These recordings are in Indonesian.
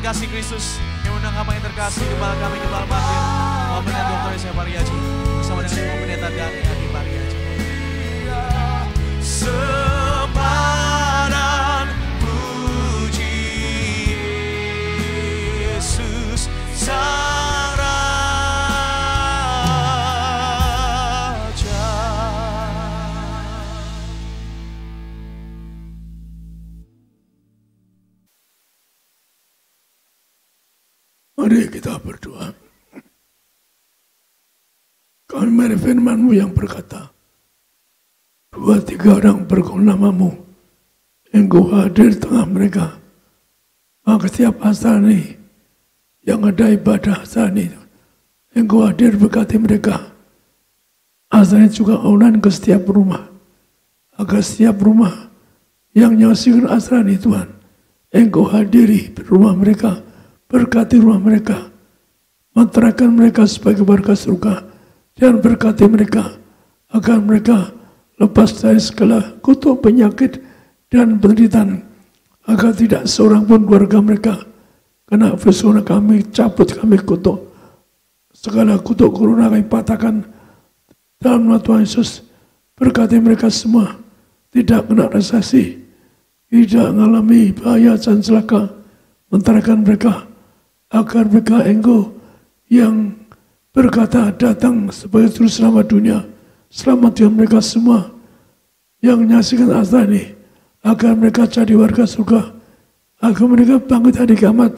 kasih Kristus, yang undang kami yang terkasih, Kepala kami, Kepala Martin, Bapak Dr. Yesaya Pariaji, bersama dengan Ibu Pendeta Dani Adi Pariaji. Sepadan puji Yesus Sang Raja. Mari kita berdoa. Kami firman-Mu yang berkata, 2-3 orang berkumpul namamu, Engkau hadir di tengah mereka. Maka setiap asani yang ada ibadah asani, Engkau hadir berkati mereka. Asani juga online ke setiap rumah, agar setiap rumah yang menyaksikan asani Tuhan, Engkau hadiri di rumah mereka, berkati rumah mereka, menterahkan mereka sebagai warga surga, dan berkati mereka agar mereka lepas dari segala kutuk penyakit dan penderitaan, agar tidak seorang pun keluarga mereka kena virus corona. Kami cabut, kami kutuk segala kutuk corona, kami patahkan dalam nama Tuhan Yesus. Berkati mereka semua, tidak kena resesi, tidak mengalami bahaya dan celaka. Menterahkan mereka agar mereka Engkau yang berkata datang sebagai juru selamat dunia. Selamatkan mereka semua yang menyaksikan asani, agar mereka jadi warga surga, agar mereka bangkit hari kiamat,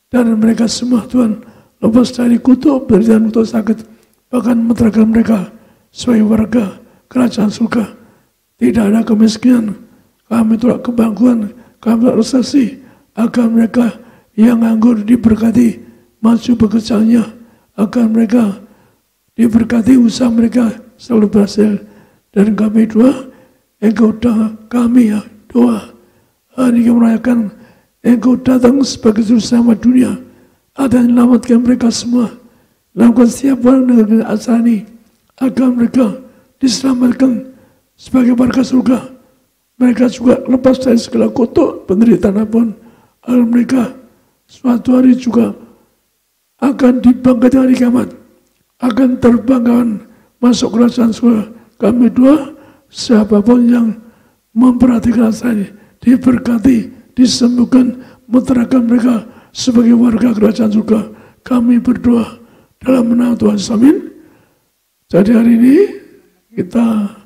dan mereka semua Tuhan lepas dari kutuk, penderitaan, kutuk sakit, bahkan menterahkan mereka sebagai warga kerajaan surga. Tidak ada kemiskinan, kami tolak kebangkrutan, kami tolak resesi, agar mereka yang nganggur diberkati, maju pekerjaannya, agar mereka diberkati, usaha mereka selalu berhasil. Dan kami doa, Engkau kami ya doa hari ini merayakan Engkau datang sebagai juru selamat dunia, ada yang menyelamatkan mereka semua, lakukan setiap orang dengan asani, agar mereka diselamatkan sebagai warga surga. Mereka juga lepas dari segala kutuk penderitaan apapun, agar mereka suatu hari juga akan dibangkitkan hari kiamat, akan terbangkan masuk kerajaan surga. Kami doa siapapun yang memperhatikan saya diberkati, disembuhkan, menterahkan mereka sebagai warga kerajaan surga. Kami berdoa dalam nama Tuhan Yesus, amin. Jadi hari ini kita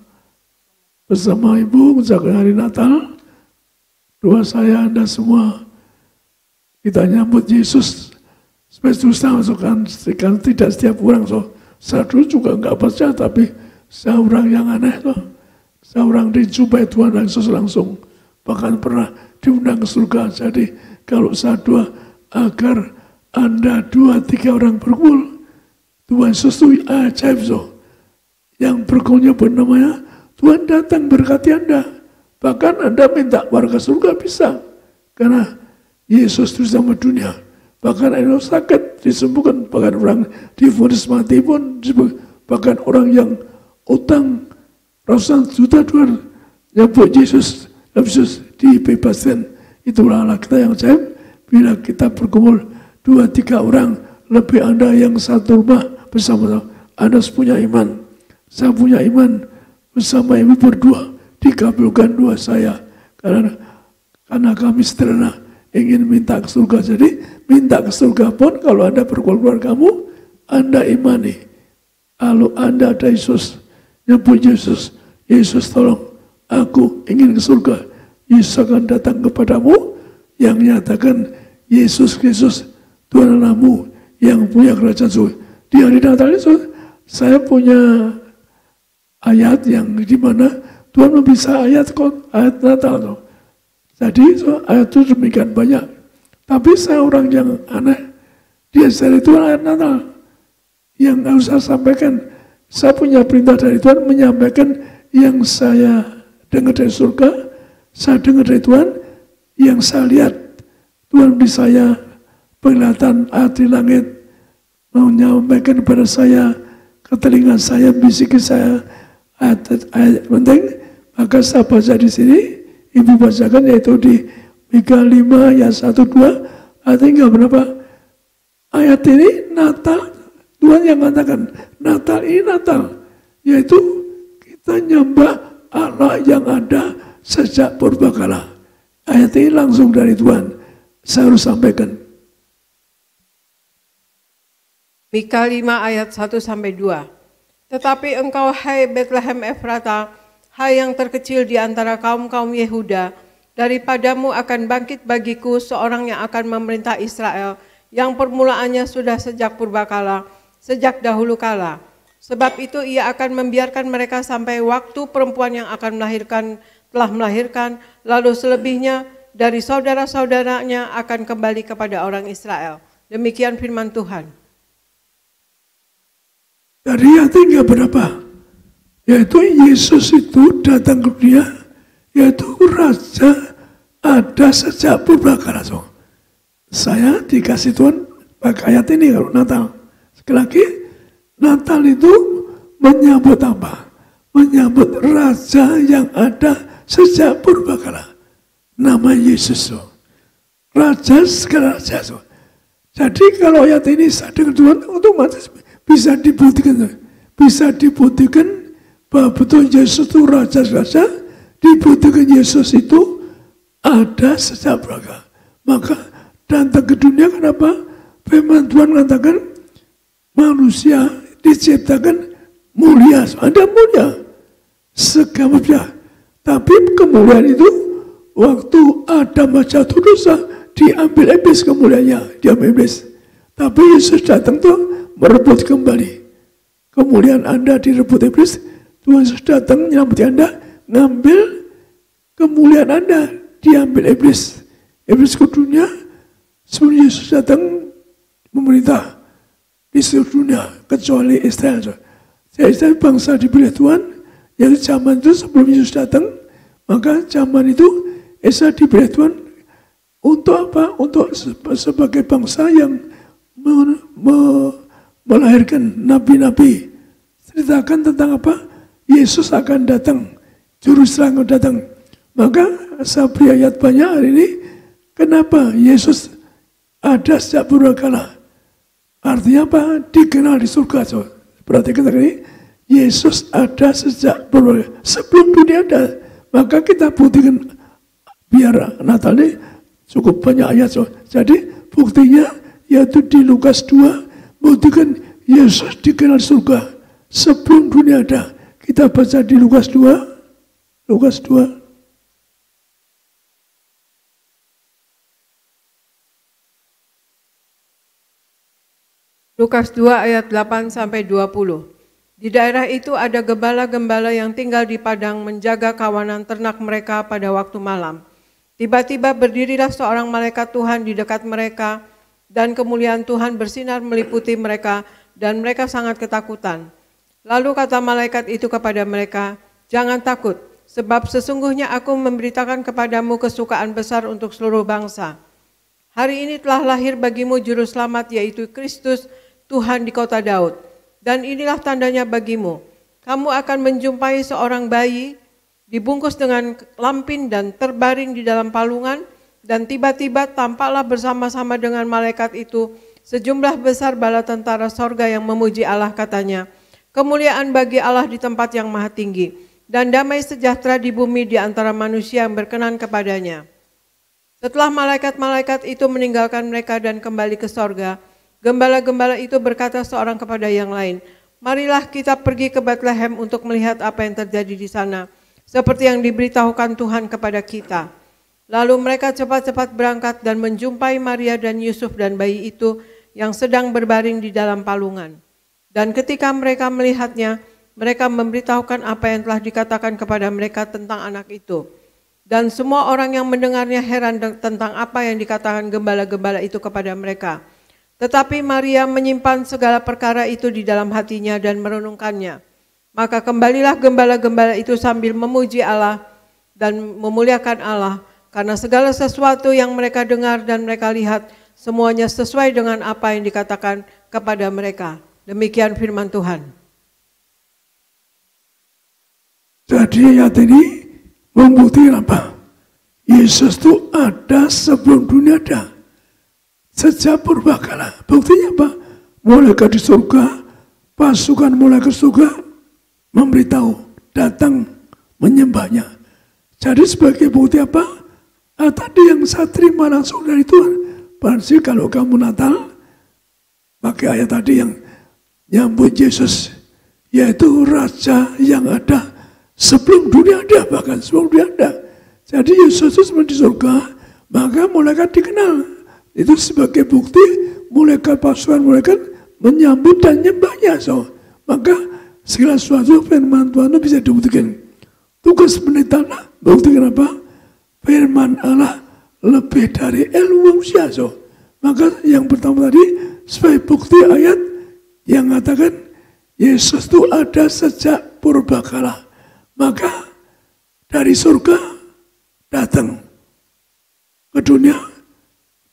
bersama Ibu menjaga hari Natal. Doa saya Anda semua, kita nyambut Yesus sebagai juru selamat. Tidak setiap orang saya dulu juga nggak percaya, tapi saya orang yang aneh saya orang dijumpai Tuhan Yesus langsung, bahkan pernah diundang ke surga. Jadi kalau saya doa agar Anda 2-3 orang berkumpul, Tuhan Yesus itu ajaib yang berkumpulnya bernamanya Tuhan datang berkati Anda. Bahkan Anda minta warga surga bisa, karena Yesus itu sama dunia. Bahkan orang sakit disembuhkan, bahkan orang divonis mati pun disembuhkan. Bahkan orang yang utang ratusan juta dolar nyambut Yesus dibebaskan. Itulah Allah kita yang ajaib. Bila kita berkumpul 2-3 orang, lebih Anda yang satu rumah bersama-sama. Anda punya iman, saya punya iman, bersama Ibu berdua dikabulkan doa saya. Karena kami sederhana ingin minta ke surga. Jadi minta ke surga pun kalau Anda berkumpul kamu, Anda imani. Kalau Anda ada Yesus, nyebut Yesus, Yesus tolong, aku ingin ke surga. Yesus akan datang kepadamu, yang menyatakan Yesus Kristus Tuhan Allahmu yang punya kerajaan surga. Di hari Natal itu saya punya ayat yang dimana Tuhan membisa ayat Natal. Jadi ayat itu demikian banyak. Tapi saya orang yang aneh, dia dari Tuhan ayat Natal yang harus saya sampaikan. Saya punya perintah dari Tuhan menyampaikan yang saya dengar dari surga, saya dengar dari Tuhan, yang saya lihat Tuhan beri saya penglihatan ayat di langit, menyampaikan kepada saya, ke telinga saya, bisiki saya ayat penting. Maka saya baca di sini, Ibu bacakan, yaitu di Mika 5 ayat 1-2, Artinya berapa? Ayat ini Natal, Tuhan yang mengatakan Natal ini Natal, yaitu kita nyembah Allah yang ada sejak purbakala. Ayat ini langsung dari Tuhan. Saya harus sampaikan. Mika 5 ayat 1-2. Tetapi engkau hai Betlehem Efrata, hai yang terkecil di antara kaum-kaum Yehuda, daripadamu akan bangkit bagiku seorang yang akan memerintah Israel, yang permulaannya sudah sejak purbakala, sejak dahulu kala. Sebab itu ia akan membiarkan mereka sampai waktu perempuan yang akan melahirkan telah melahirkan, lalu selebihnya dari saudara-saudaranya akan kembali kepada orang Israel. Demikian firman Tuhan. Dari ayat yang berapa? Yaitu Yesus itu datang ke dunia, yaitu Raja ada sejak purbakala. Saya dikasih Tuhan pakai ayat ini kalau Natal. Sekali lagi, Natal itu menyambut apa? Menyambut Raja yang ada sejak purbakala. Nama Yesus. Raja segala raja. Jadi kalau ayat ini saya dengan Tuhan, otomatis bisa dibuktikan bahwa betul Yesus itu raja-raja, dibuktikan Yesus itu ada sejak purbakala. Maka datang ke dunia kenapa? Firman Tuhan mengatakan manusia diciptakan mulia, ada mulia, segamanya. Tapi kemuliaan itu waktu Adam jatuh dosa diambil iblis kemuliaannya, diambil iblis. Tapi Yesus datang tuh merebut kembali kemuliaan Anda direbut iblis. Tuhan Yesus datang menyelamati Anda, ngambil kemuliaan Anda diambil iblis. Iblis ke dunia, sebelum Yesus datang memerintah di seluruh dunia kecuali Israel. Israel bangsa dipilih Tuhan, yang zaman itu sebelum Yesus datang, maka zaman itu Israel dipilih Tuhan untuk apa? Untuk sebagai bangsa yang melahirkan nabi-nabi. Ceritakan tentang apa? Yesus akan datang, juru serang datang. Maka saya beri ayat banyak hari ini. Kenapa Yesus ada sejak purbakala? Artinya apa? Dikenal di surga. Berarti kita ini Yesus ada sejak purbakala, sebelum dunia ada. Maka kita buktikan biar Natal ini cukup banyak ayat. Jadi buktinya yaitu di Lukas 2 buktikan Yesus dikenal di surga sebelum dunia ada. Kita baca di Lukas 2. Lukas 2. Lukas 2 ayat 8-20. Di daerah itu ada gembala-gembala yang tinggal di padang menjaga kawanan ternak mereka pada waktu malam. Tiba-tiba berdirilah seorang malaikat Tuhan di dekat mereka, dan kemuliaan Tuhan bersinar meliputi mereka, dan mereka sangat ketakutan. Lalu kata malaikat itu kepada mereka, "Jangan takut, sebab sesungguhnya aku memberitakan kepadamu kesukaan besar untuk seluruh bangsa. Hari ini telah lahir bagimu juru selamat, yaitu Kristus Tuhan di kota Daud. Dan inilah tandanya bagimu, kamu akan menjumpai seorang bayi dibungkus dengan lampin dan terbaring di dalam palungan, dan tiba-tiba tampaklah bersama-sama dengan malaikat itu sejumlah besar bala tentara sorga yang memuji Allah, katanya, kemuliaan bagi Allah di tempat yang maha tinggi, dan damai sejahtera di bumi di antara manusia yang berkenan kepadanya." Setelah malaikat-malaikat itu meninggalkan mereka dan kembali ke sorga, gembala-gembala itu berkata seorang kepada yang lain, "Marilah kita pergi ke Betlehem untuk melihat apa yang terjadi di sana, seperti yang diberitahukan Tuhan kepada kita." Lalu mereka cepat-cepat berangkat dan menjumpai Maria dan Yusuf dan bayi itu yang sedang berbaring di dalam palungan. Dan ketika mereka melihatnya, mereka memberitahukan apa yang telah dikatakan kepada mereka tentang anak itu. Dan semua orang yang mendengarnya heran tentang apa yang dikatakan gembala-gembala itu kepada mereka. Tetapi Maria menyimpan segala perkara itu di dalam hatinya dan merenungkannya. Maka kembalilah gembala-gembala itu sambil memuji Allah dan memuliakan Allah, karena segala sesuatu yang mereka dengar dan mereka lihat, semuanya sesuai dengan apa yang dikatakan kepada mereka. Demikian firman Tuhan. Jadi ayat ini membuktikan apa? Yesus itu ada sebelum dunia ada. sejak purbakala. Buktinya apa? Malaikat di surga, pasukan malaikat surga memberitahu, datang menyembahnya. Jadi sebagai bukti apa? Tadi yang saya terima langsung dari Tuhan. Berarti kalau kamu Natal, pakai ayat tadi yang nyambut Yesus, yaitu Raja yang ada sebelum dunia ada, bahkan sebelum dunia ada. Jadi Yesus itu di surga, maka malaikat dikenal. Itu sebagai bukti malaikat pasukan malaikat menyambut dan nyembahnya. So, maka segala sesuatu firman Tuhan itu bisa dibuktikan. Tugas pendeta buktikan apa? Firman Allah lebih dari ilmu manusia. So, maka yang pertama tadi sebagai bukti ayat yang mengatakan Yesus itu ada sejak purbakala. Maka dari surga datang ke dunia,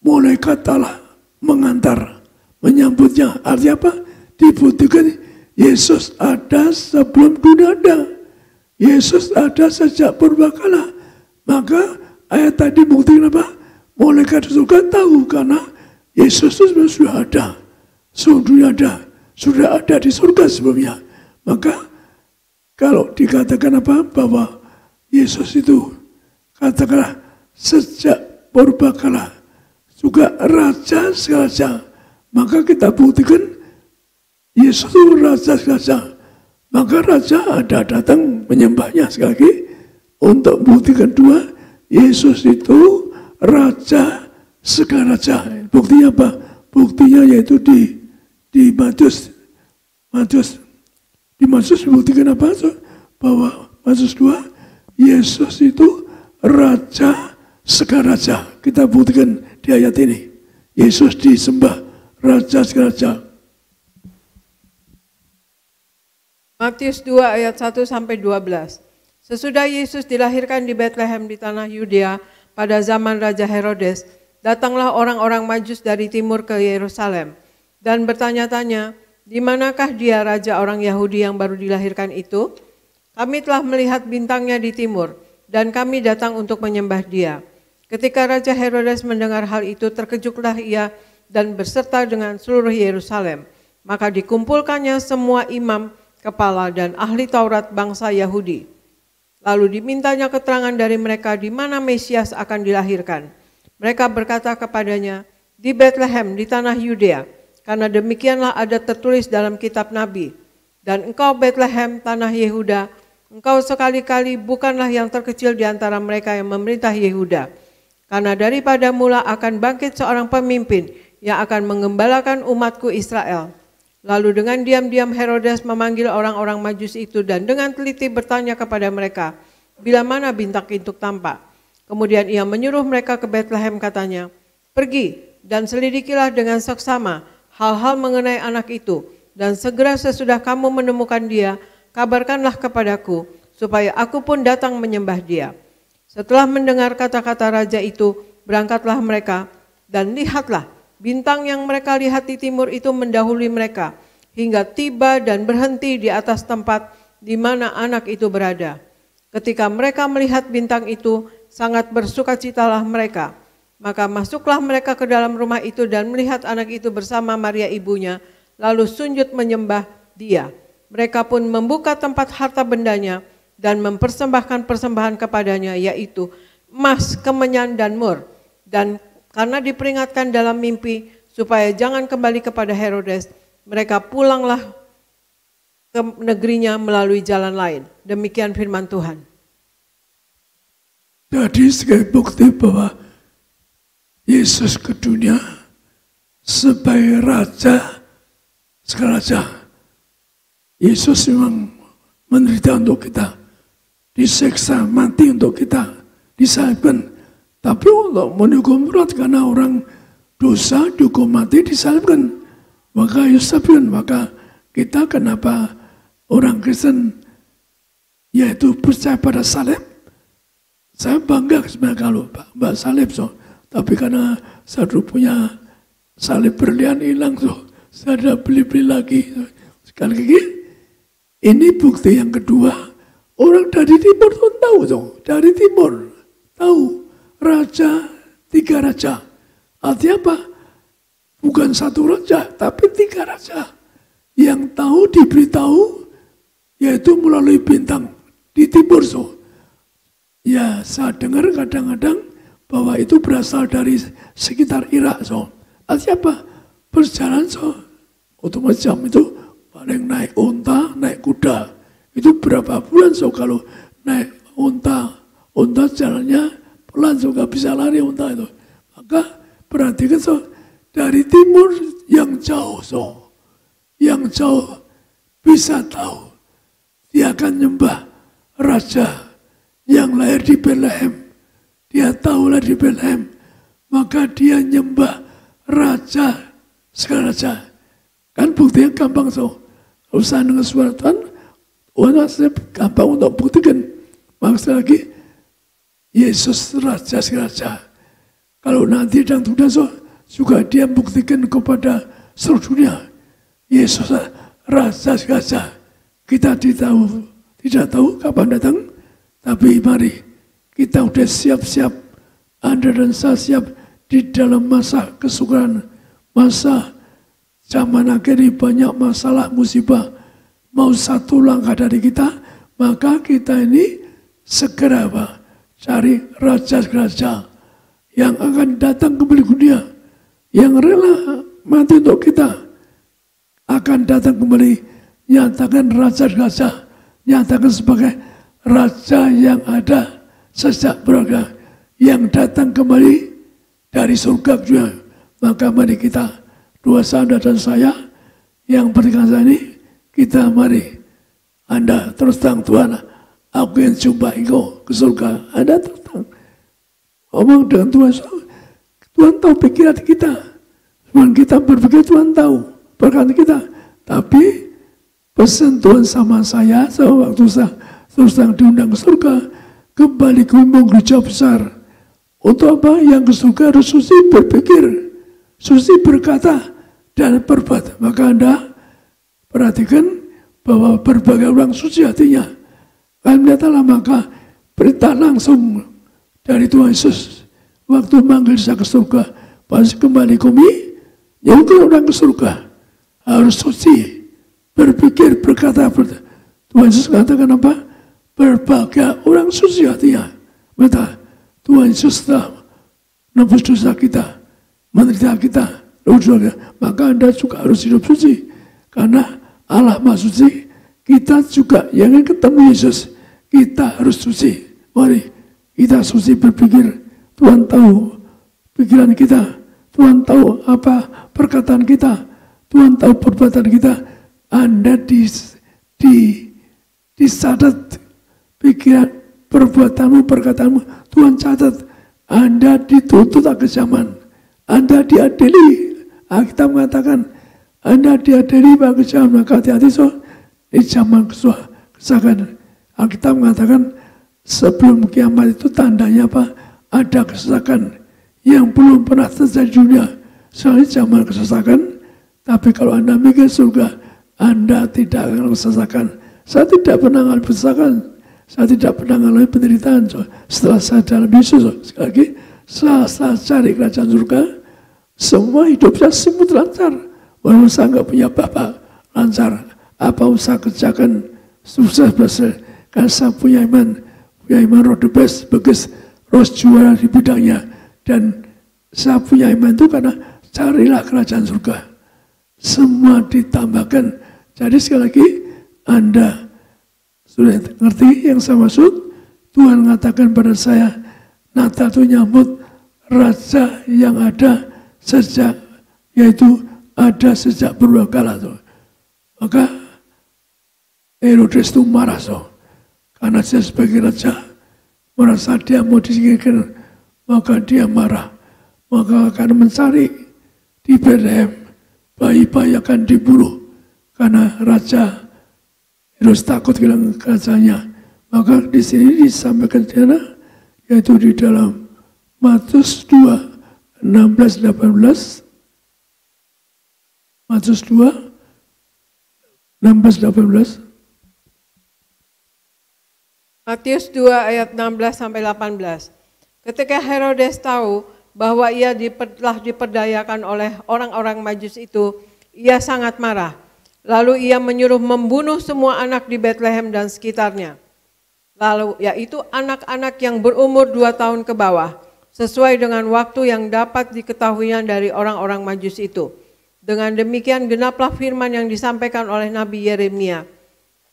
malaikat Allah mengantar, menyambutnya. Artinya apa? Dibuktikan Yesus ada sebelum dunia ada. Yesus ada sejak purbakala. Maka ayat tadi buktikan apa? Malaikat surga tahu karena Yesus itu sudah ada. Sudah ada di surga sebelumnya. Maka kalau dikatakan apa? Bahwa Yesus itu katakanlah sejak purbakala juga raja segala, maka kita buktikan Yesus itu raja segala. Maka raja ada datang menyembahnya sekali lagi untuk buktikan dua, Yesus itu raja segala raja. Buktinya apa? Buktinya yaitu di Matius dibuktikan apa? Bahwa Matius 2, Yesus itu raja segala raja. Kita buktikan di ayat ini. Yesus disembah raja segala raja. Matius 2 ayat 1 sampai 12. Sesudah Yesus dilahirkan di Betlehem di tanah Yudea pada zaman Raja Herodes, datanglah orang-orang Majus dari timur ke Yerusalem dan bertanya-tanya, di manakah dia raja orang Yahudi yang baru dilahirkan itu? Kami telah melihat bintangnya di timur dan kami datang untuk menyembah dia. Ketika Raja Herodes mendengar hal itu, terkejutlah ia dan berserta dengan seluruh Yerusalem. Maka dikumpulkannya semua imam, kepala dan ahli Taurat bangsa Yahudi. Lalu dimintanya keterangan dari mereka di mana Mesias akan dilahirkan. Mereka berkata kepadanya, di Betlehem di tanah Yudea, karena demikianlah ada tertulis dalam kitab Nabi. Dan engkau Betlehem tanah Yehuda, engkau sekali-kali bukanlah yang terkecil di antara mereka yang memerintah Yehuda. Karena daripada mula akan bangkit seorang pemimpin yang akan mengembalakan umatku Israel. Lalu dengan diam-diam Herodes memanggil orang-orang Majus itu dan dengan teliti bertanya kepada mereka, bila mana bintang itu tampak. Kemudian ia menyuruh mereka ke Betlehem katanya, pergi dan selidikilah dengan seksama hal-hal mengenai anak itu. Dan segera sesudah kamu menemukan dia, kabarkanlah kepadaku, supaya aku pun datang menyembah dia. Setelah mendengar kata-kata raja itu, berangkatlah mereka, dan lihatlah, bintang yang mereka lihat di timur itu mendahului mereka, hingga tiba dan berhenti di atas tempat di mana anak itu berada. Ketika mereka melihat bintang itu, sangat bersukacitalah mereka. Maka masuklah mereka ke dalam rumah itu dan melihat anak itu bersama Maria ibunya, lalu sujud menyembah dia. Mereka pun membuka tempat harta bendanya dan mempersembahkan persembahan kepadanya, yaitu emas, kemenyan, dan mur. Dan karena diperingatkan dalam mimpi supaya jangan kembali kepada Herodes, mereka pulanglah ke negerinya melalui jalan lain. Demikian firman Tuhan. Jadi sebagai bukti bahwa Yesus ke dunia sebagai raja segala raja. Yesus memang menderita untuk kita, diseksa mati untuk kita, disalibkan. Tapi untuk menghukum berat karena orang dosa dihukum mati disalibkan. Maka Yesus maka kita kenapa orang Kristen yaitu percaya pada salib. Saya bangga sebenarnya kalau Mbak salib so. Tapi karena saya dulu punya salib berlian hilang so. Saya sudah beli-beli lagi. Sekali lagi ini bukti yang kedua. Orang dari timur tuh tahu so. Dari timur tahu. Raja, tiga raja. Artinya apa? bukan satu raja, tapi 3 raja. Yang tahu diberitahu, yaitu melalui bintang di timur. Ya, saya dengar kadang-kadang bahwa itu berasal dari sekitar Irak. Artinya apa? Perjalanan untuk macam itu paling naik unta, naik kuda. Itu berapa bulan kalau naik unta jalannya pelan gak bisa lari unta itu. Maka perhatikan dari timur yang jauh yang jauh bisa tahu dia akan nyembah raja yang lahir di Bethlehem. Dia tahulah di Bethlehem, maka dia nyembah raja segala raja. Kan buktinya gampang usaha dengan suara Tuhan, gampang untuk buktikan. Maksud lagi, Yesus raja segala raja. Kalau nanti dan sudah juga dia buktikan kepada seluruh dunia, Yesus raja segala raja. Kita tidak tahu kapan datang, tapi mari kita udah siap-siap, Anda dan saya siap di dalam masa kesukaran, masa zaman akhir ini banyak masalah, musibah, mau satu langkah dari kita, maka kita ini segera cari raja-raja yang akan datang kembali ke dunia, yang rela mati untuk kita, akan datang kembali, nyatakan raja-raja, nyatakan sebagai raja yang ada sejak beragam, yang datang kembali dari surga ke dunia. Maka mari kita, dua saudara dan saya yang berikan ini, kita mari, Anda terus terang Tuhan, aku yang jumpa engkau ke surga. Anda terus terang ngomong dengan Tuhan. Tuhan tahu pikiran kita, Tuhan kita berpikir, Tuhan tahu perkataan kita. Tapi pesan Tuhan sama saya, waktu saya terus terang diundang ke surga, kembali ke gereja besar. Untuk apa? Yang ke surga harus suci berpikir, suci berkata, dan berbuat. Maka Anda perhatikan bahwa berbagai orang suci hatinya. Kalian lihatlah, maka perintah langsung dari Tuhan Yesus waktu manggil saya ke surga, pas kembali ke bumi, yaitu orang ke surga harus suci, berpikir, berkata. Tuhan Yesus katakan apa? Berbagai orang suci hatinya. Maka Tuhan Yesus telah menebus dosa kita, menderita kita, maka Anda juga harus hidup suci. Karena Allah Maha Suci, kita juga yang ingin ketemu Yesus, kita harus suci. Mari kita suci berpikir. Tuhan tahu pikiran kita, Tuhan tahu apa perkataan kita, Tuhan tahu perbuatan kita. Anda dicatat pikiran, perbuatanmu, perkataanmu, Tuhan catat. Anda dituntut akhir zaman, Anda diadili. Kita mengatakan Anda diadili bagi zaman. Maka hati-hati di zaman kesesakan. Kita mengatakan sebelum kiamat itu tandanya apa? Ada kesesakan yang belum pernah terjadi di dunia. Soalnya zaman kesesakan. Tapi kalau Anda mikir surga, Anda tidak akan kesesakan. Saya tidak pernah mengalami kesesakan. Saya tidak pernah mengalami penderitaan. Setelah saya dalam Yesus, sekali lagi, saya cari kerajaan surga, semua hidup saya semut lancar. Walaupun saya nggak punya bapak, lancar. Apa usaha kerjakan, sukses berhasil. Karena saya punya iman roh the best, bagus, roh juara di bidangnya. Dan saya punya iman itu karena carilah kerajaan surga. Semua ditambahkan. Jadi sekali lagi, Anda sudah ngerti yang saya maksud? Tuhan mengatakan pada saya, Natal itu nyambut raja yang ada sejak, yaitu ada sejak berulang kala. Maka Herodes itu marah karena dia sebagai raja merasa dia mau disingkirkan, maka dia marah. Maka akan mencari di Bethlehem bayi-bayi akan dibunuh karena raja Herodes takut kehilangan kerajaannya. Maka di sini disampaikan yaitu di dalam Matius 2, 16-18. Matius 2, 16-18. Matius 2 ayat 16-18. Ketika Herodes tahu bahwa ia telah diperdayakan oleh orang-orang Majus itu, ia sangat marah. Lalu ia menyuruh membunuh semua anak di Bethlehem dan sekitarnya. Lalu yaitu anak-anak yang berumur 2 tahun ke bawah, sesuai dengan waktu yang dapat diketahuinya dari orang-orang Majus itu. Dengan demikian genaplah firman yang disampaikan oleh Nabi Yeremia.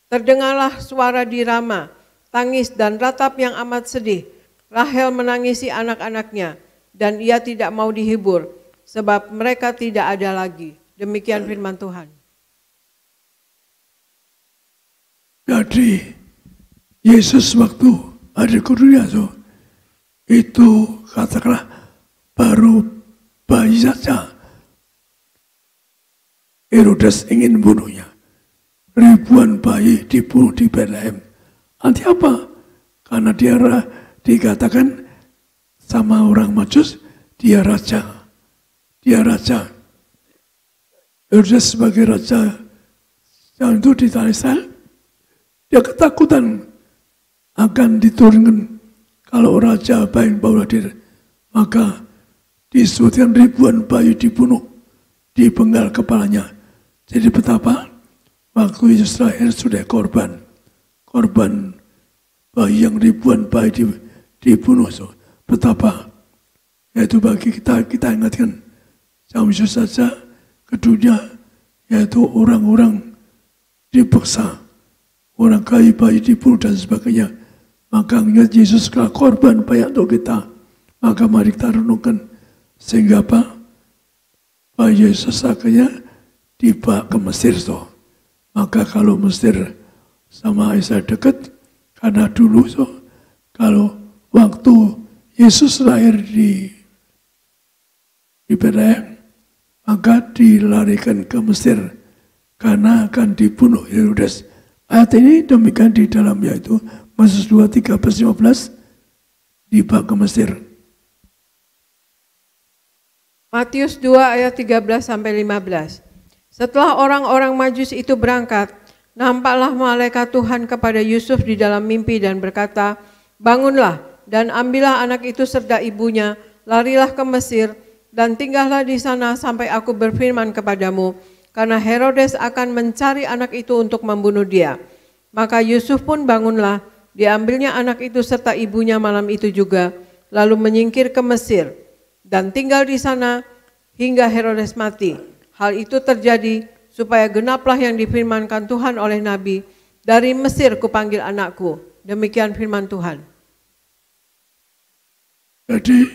Terdengarlah suara di Rama, tangis dan ratap yang amat sedih. Rahel menangisi anak-anaknya, dan ia tidak mau dihibur, sebab mereka tidak ada lagi. Demikian firman Tuhan. Jadi Yesus waktu ada kuliah itu katakanlah baru bayi saja. Herodes ingin bunuhnya. Ribuan bayi dibunuh di Bethlehem. Nanti apa? Karena dia dikatakan sama orang Majus, dia raja. Dia raja. Herodes sebagai raja yang itu di tanah Israel, dia ketakutan akan diturunkan kalau raja baik bawa hadir. Maka disebutkan ribuan bayi dibunuh, dipenggal kepalanya. Jadi betapa waktu Yesus lahir sudah korban bayi yang ribuan bayi dibunuh. Betapa yaitu bagi kita ingatkan jam Yesus saja ke dunia, yaitu orang-orang dipaksa, orang kaya bayi dibunuh dan sebagainya. Maka ingat Yesus adalah korban banyak untuk kita. Maka mari kita renungkan sehingga apa? Bayi Yesus akhirnya dibawa ke Mesir. Maka kalau Mesir sama Israel dekat, karena dulu kalau waktu Yesus lahir di Bethlehem, maka dilarikan ke Mesir karena akan dibunuh Herodes. Ayat ini demikian di dalamnya itu Matius 2:13-15 dibawa ke Mesir. Matius 2 ayat 13-15. Setelah orang-orang Majus itu berangkat, nampaklah malaikat Tuhan kepada Yusuf di dalam mimpi dan berkata, "Bangunlah dan ambillah anak itu serta ibunya, larilah ke Mesir dan tinggallah di sana sampai aku berfirman kepadamu, karena Herodes akan mencari anak itu untuk membunuh dia." Maka Yusuf pun bangunlah, diambilnya anak itu serta ibunya malam itu juga, lalu menyingkir ke Mesir dan tinggal di sana hingga Herodes mati. Hal itu terjadi supaya genaplah yang difirmankan Tuhan oleh Nabi, "Dari Mesir kupanggil anakku." Demikian firman Tuhan. Jadi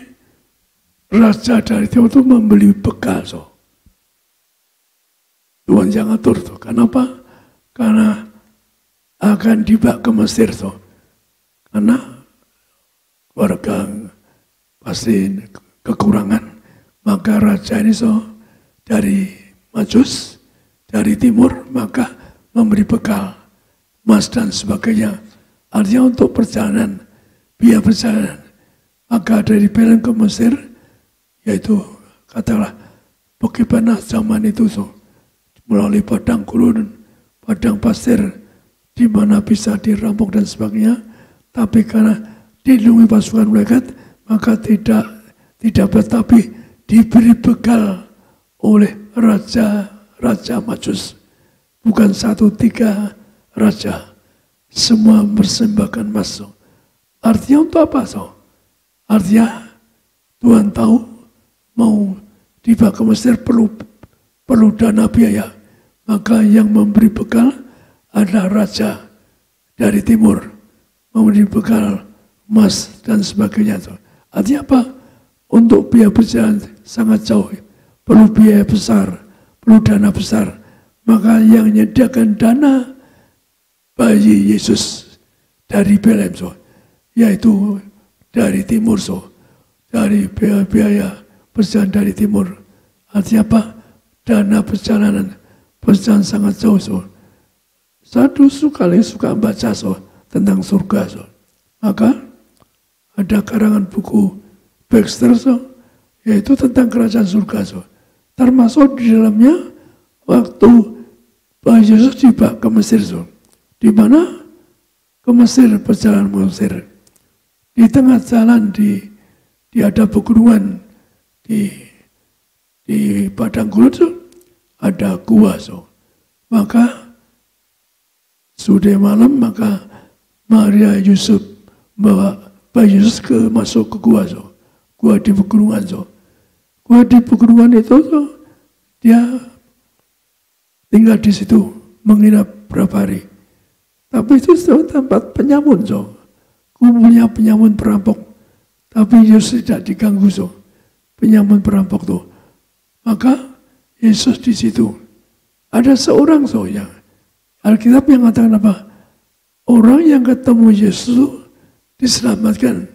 raja dari Timur itu membeli bekal. Tuhan yang atur. Kenapa? Karena akan dibawa ke Mesir. Karena warga pasti kekurangan. Maka raja ini dari Majus, dari timur, maka memberi bekal, emas dan sebagainya. Artinya untuk perjalanan, biaya perjalanan. Maka dari Bethlehem ke Mesir, yaitu katakanlah bagaimana zaman itu melalui padang gurun, padang pasir, di mana bisa dirampok dan sebagainya. Tapi karena dilindungi pasukan malaikat, maka tidak tapi diberi bekal oleh raja Majus. Bukan 1-3 raja, semua mempersembahkan masuk. Artinya untuk apa? Artinya Tuhan tahu mau dibawa ke Mesir perlu dana biaya. Maka yang memberi bekal adalah raja dari timur, memberi bekal emas dan sebagainya. Artinya apa? Untuk biaya perjalanan sangat jauh, perlu biaya besar, perlu dana besar. Maka yang menyediakan dana bayi Yesus dari Bethlehem, yaitu dari timur, dari biaya perjalanan dari timur. Artinya apa? Dana perjalanan sangat jauh. Satu suka baca tentang surga. Maka ada karangan buku Baxter, yaitu tentang kerajaan surga. Termasuk di dalamnya waktu bayi Yesus dibawa ke Mesir. Di mana? Ke Mesir, perjalanan Mesir. Di tengah jalan di ada pegunungan di padang gurun so, ada gua so. Maka sudah malam maka Maria Yusuf bawa Bayi Yesus masuk ke gua so. Gua di pegunungan so. Gua di pegunungan itu so, dia tinggal di situ menginap berapa hari. Tapi itu tempat penyamun so. Kumpulnya penyamun perampok. Tapi Yesus tidak diganggu so. Penyamun perampok tuh. Maka Yesus di situ. Ada seorang so yang Alkitab yang mengatakan apa? Orang yang ketemu Yesus diselamatkan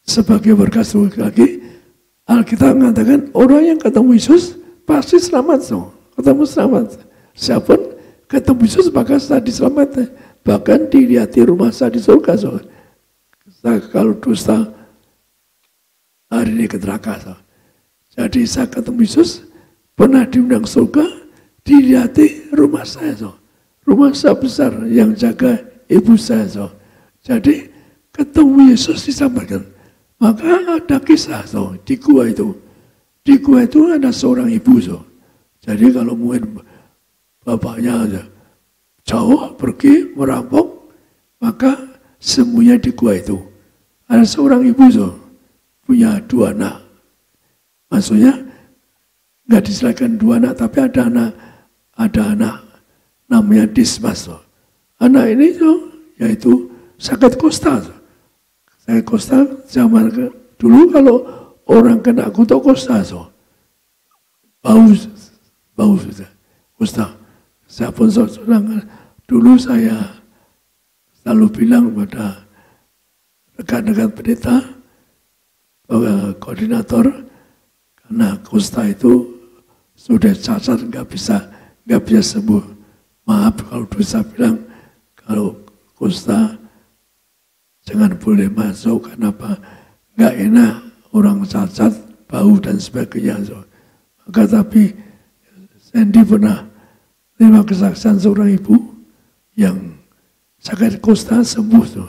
sebagai berkat lagi. Alkitab mengatakan orang yang ketemu Yesus pasti selamat so. Ketemu selamat. Siapa ketemu Yesus maka saya diselamatkan. Bahkan dilihat di rumah saya di surga so. Saya kalau dusta hari ini ke neraka so. Jadi saya ketemu Yesus pernah diundang surga dilihat di rumah saya so. Rumah saya besar yang jaga ibu saya so. Jadi ketemu Yesus diselamatkan. Maka ada kisah so, di gua itu. Di gua itu ada seorang ibu so. Jadi kalau mungkin bapaknya aja jauh pergi merampok, maka semuanya di gua itu. Ada seorang ibu so, punya 2 anak. Maksudnya nggak diselamatkan 2 anak, tapi ada anak namanya Dismas so. Anak ini so, yaitu sakit kusta. Sakit kusta zaman dulu kalau orang kena kutuk kusta so, bau kusta. Saya pun seorang dulu saya selalu bilang pada rekan-rekan pendeta, koordinator, karena kusta itu sudah cacat nggak bisa sembuh. Maaf kalau bisa bilang kalau kusta jangan boleh masuk, kenapa? Nggak enak orang cacat, bau dan sebagainya. So. Maka tapi Sandy pernah terima kesaksian seorang ibu yang sakit kusta sembuh. So.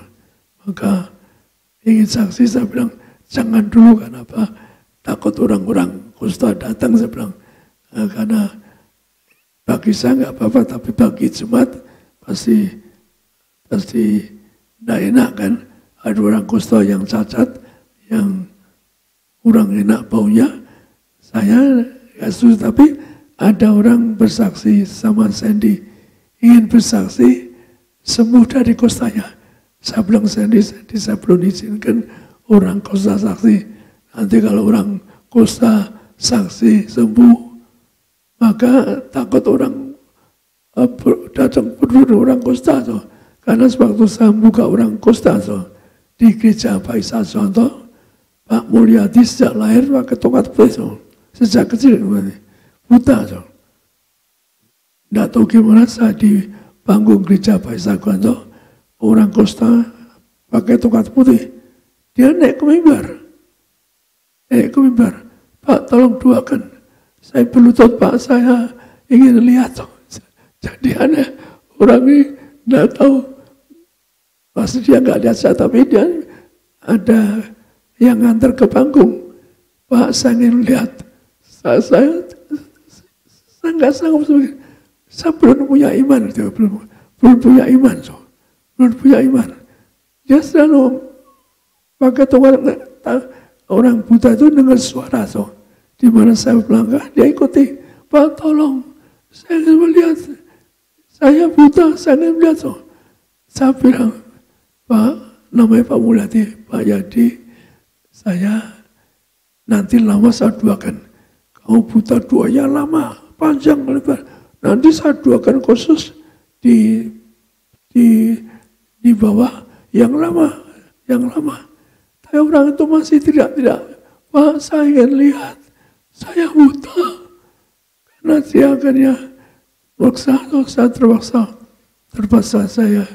Maka ingin saksi, saya bilang jangan dulu, kenapa? Takut orang-orang kusta datang, saya bilang. Karena bagi saya nggak apa-apa, tapi bagi jemaat pasti tidak enak kan, ada orang kusta yang cacat, yang kurang enak baunya. Saya gak setuju, tapi ada orang bersaksi sama Sandy, ingin bersaksi sembuh dari kustanya. Saya bilang Sandy saya belum izinkan orang kusta saksi. Nanti kalau orang kusta saksi sembuh, maka takut orang datang berdua orang kusta so. Karena sewaktu saya buka orang kusta so, di gereja Paisa Contoh, Pak Mulyadi sejak lahir pakai tongkat putih so. Sejak kecil buta so. Tidak tahu gimana saya di panggung gereja Paisa Contoh, orang kusta pakai tongkat putih. Dia naik ke mimbar. Pak tolong doakan. Saya berlutut, Pak, saya ingin lihat so. Jadi aneh, orang ini tidak tahu. Pasti dia nggak lihat saya, tapi dia ada yang ngantar ke panggung. Pak, saya ingin lihat. Saya nggak sanggup. Saya belum punya iman. Belum punya iman. So. Belum punya iman. Dia selalu pakai tongkat. Orang buta itu dengar suara. So. Di mana saya melangkah, dia ikuti. Pak, tolong. Saya ingin melihat. Saya buta, saya ingin melihat. So. Saya bilang, Pak, namanya Pak Mulyadi, Pak Yadi, saya nanti lama saya doakan. Kamu buta doanya lama, panjang, lebar. Nanti saya doakan khusus di bawah yang lama. Tapi orang itu masih tidak. Pak, saya ingin lihat, saya buta. Karena dia akhirnya saya terpaksa saya.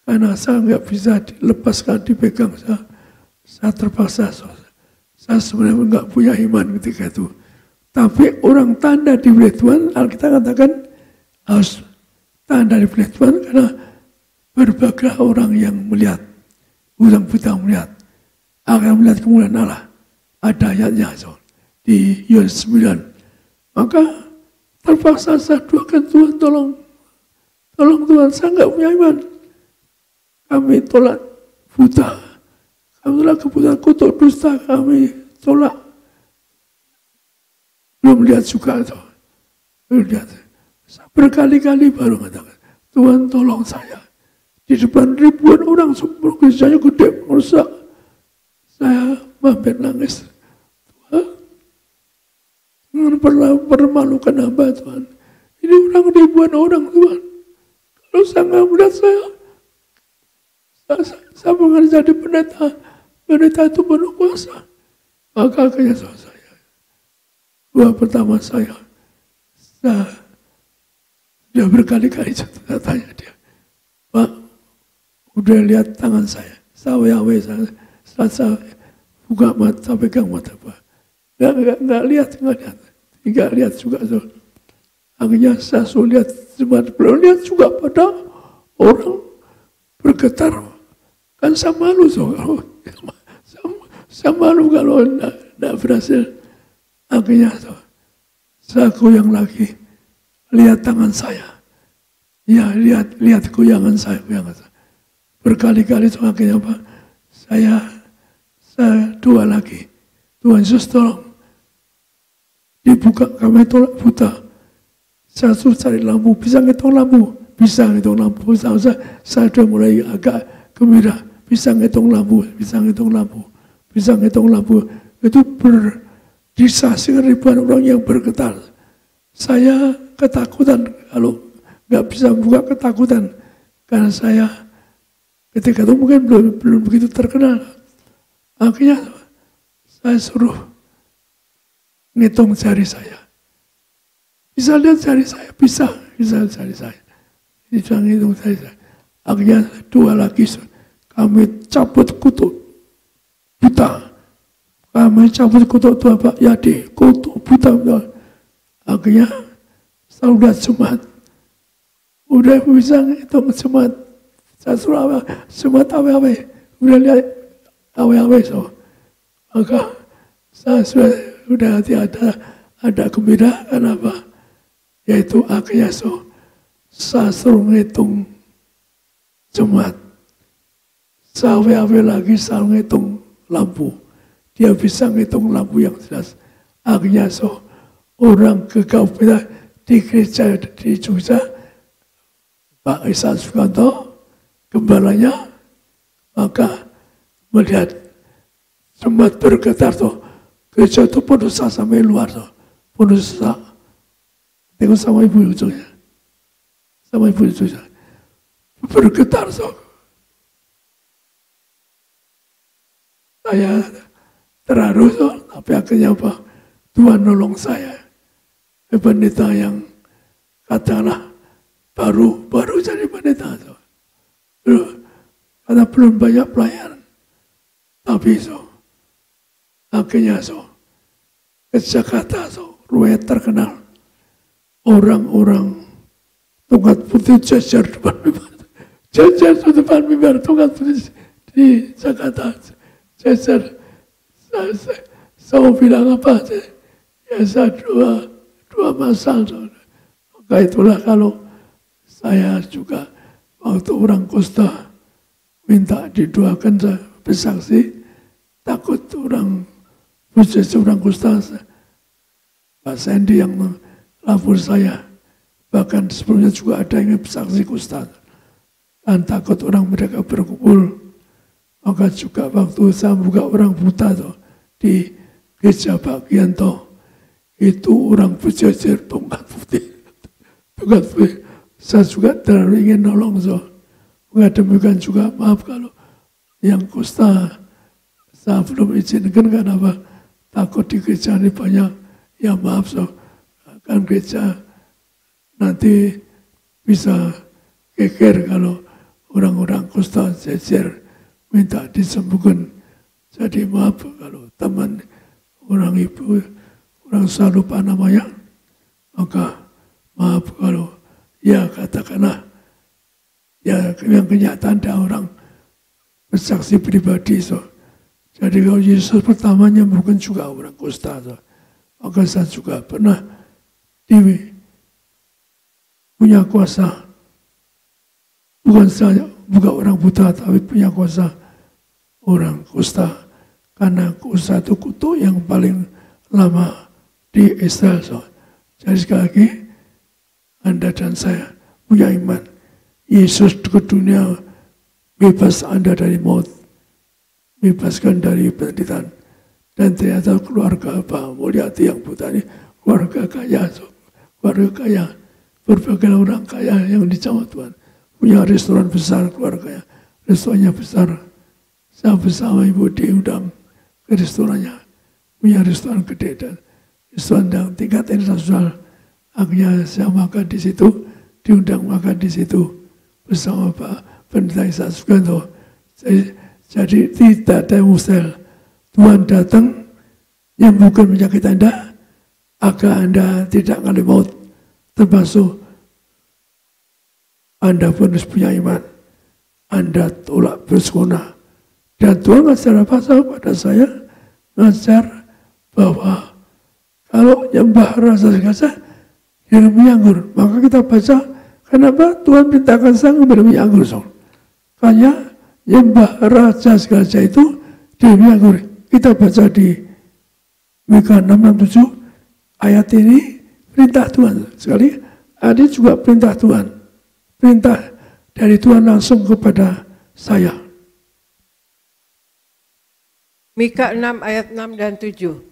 Karena saya nggak bisa dilepaskan, dipegang, saya terpaksa. Saya sebenarnya nggak punya iman ketika itu. Tapi orang tanda di wilayah Tuhan, Alkitab katakan harus tanda di wilayah Tuhan karena berbagai orang yang melihat, orang buta melihat, akan melihat kemuliaan Allah, ada ayatnya so, di Yohanes 9. Maka terpaksa saya doakan Tuhan, tolong Tuhan, saya nggak punya iman. Kami tolak buta, kami tolak kebutaan, kutuk dusta, kami tolak. Belum lihat juga itu, belum lihat. Saya berkali-kali baru mengatakan, Tuhan tolong saya. Di depan ribuan orang, semua gereja gede, merusak. Saya hampir nangis. Tuhan, jangan pernah permalukan hamba Tuhan. Ini orang ribuan orang Tuhan. Kalau saya nggak melihat saya bukan jadi pendeta itu penuh kuasa. Maka akhirnya saya, doa pertama saya sudah berkali-kali saya tanya dia, Pak, udah lihat tangan saya wawe saya, setelah saya buka mata, saya pegang mata Pak, nggak lihat, nggak lihat juga so. Akhirnya saya sudah lihat, belum lihat juga pada orang bergetar. Kan saya malu so, saya malu kalau tidak berhasil. Akhirnya so, saya goyang lagi, lihat tangan saya. Ya, lihat goyangan saya. Berkali-kali so, akhirnya Pak, saya doa lagi. Tuhan Yesus tolong dibuka, kami tolak buta. Saya suruh cari lampu, bisa ngitung lampu. Saya sudah mulai agak gembira. Bisa ngitung lampu. Itu berdisasi ribuan orang yang bergetar. Saya ketakutan kalau nggak bisa buka, ketakutan. Karena saya ketika itu mungkin belum begitu terkenal. Akhirnya saya suruh ngitung jari saya. Bisa lihat jari saya, bisa jari saya. Bisa ngitung jari saya. Akhirnya dua lagi, kami cabut kutuk buta. Kami cabut kutuk tua Pak Yadi, kutuk buta. Akhirnya saya udah Jumat. Udah bisa ngitung Jumat. Saya suruh Jumat awe-awe. Udah lihat awe-awe so. Maka saya sudah ada gembira, kenapa? Yaitu akhirnya so, saya suruh ngitung Jumat. Saya awe-awe lagi, saya ngitung lampu. Dia bisa ngitung lampu yang jelas. Akhirnya so, orang kegaulan di gereja di Jogja, Pak Isa Sukanto, gembalanya, maka melihat Jumat bergetar tuh, gereja itu penuh sampai luar tuh, penuh sesak. Tengok sama ibu ujungnya, bergetar tuh. Saya terharu tuh, tapi akhirnya apa? Tuhan nolong saya. Pendeta yang katakanlah baru jadi pendeta tuh. Karena belum banyak pelayanan. Tapi so, akhirnya so, ke Jakarta so, ruwet terkenal. Orang-orang tongkat putih jajar depan mimbar, tongkat putih di Jakarta jajar. Saya bilang apa? Ya saya dua masal. So. Maka itulah kalau saya juga waktu orang Kusta minta didoakan, saya bersaksi, takut orang Kusta, Pak Sandy yang lapor saya, bahkan sebelumnya juga ada yang bersaksi Kusta, dan takut orang mereka berkumpul. Maka juga waktu saya buka orang buta tuh, di gereja Pak Gianto, itu orang berjajar tongkat putih. Saya juga terlalu ingin nolong so. Demikian juga maaf kalau yang Kusta saya belum izinkan, kenapa? Takut di gereja ini banyak, ya maaf so. Kan gereja nanti bisa geger kalau orang-orang Kusta jajar minta disembuhkan. Jadi maaf kalau teman, orang ibu, orang saya lupa namanya, maka maaf kalau ya katakanlah ya yang kenyataan ada orang bersaksi pribadi so, Jadi kalau Yesus pertamanya bukan juga orang kusta. Maka saya juga pernah punya kuasa. Bukan orang buta, tapi punya kuasa orang kusta. Karena kusta itu kutuk yang paling lama di Israel. Jadi sekali lagi, Anda dan saya punya iman. Yesus ke dunia bebas Anda dari maut. Bebaskan dari penderitaan. Dan ternyata keluarga Pak Mulyadi yang buta ini keluarga kaya. Berbagai orang kaya yang dijamah Tuhan. Punya restoran besar keluarganya. Restorannya besar. Saya bersama Ibu diundang ke restorannya. Punya restoran gede dan restoran yang tingkat internasional. Akhirnya saya makan di situ. Diundang makan di situ. Bersama Pak Pendeta Ishak Sugianto. Jadi tidak ada mustahil. Tuhan datang menyembuhkan penyakit Anda agar Anda tidak mengalami maut. Termasuk Anda pun harus punya iman. Anda tolak bersekolah. Dan Tuhan ngajar apa pada saya? Ngajar bahwa kalau nyembah rasa gajah jangan minyak anggur. Maka kita baca, kenapa Tuhan perintahkan saya minum minyak anggur? Karena nyembah raja segala itu di minyak anggur. Kita baca di Mika 667 ayat ini perintah Tuhan. Sekali ada juga perintah Tuhan. Perintah dari Tuhan langsung kepada saya. Mika 6 ayat 6 dan 7.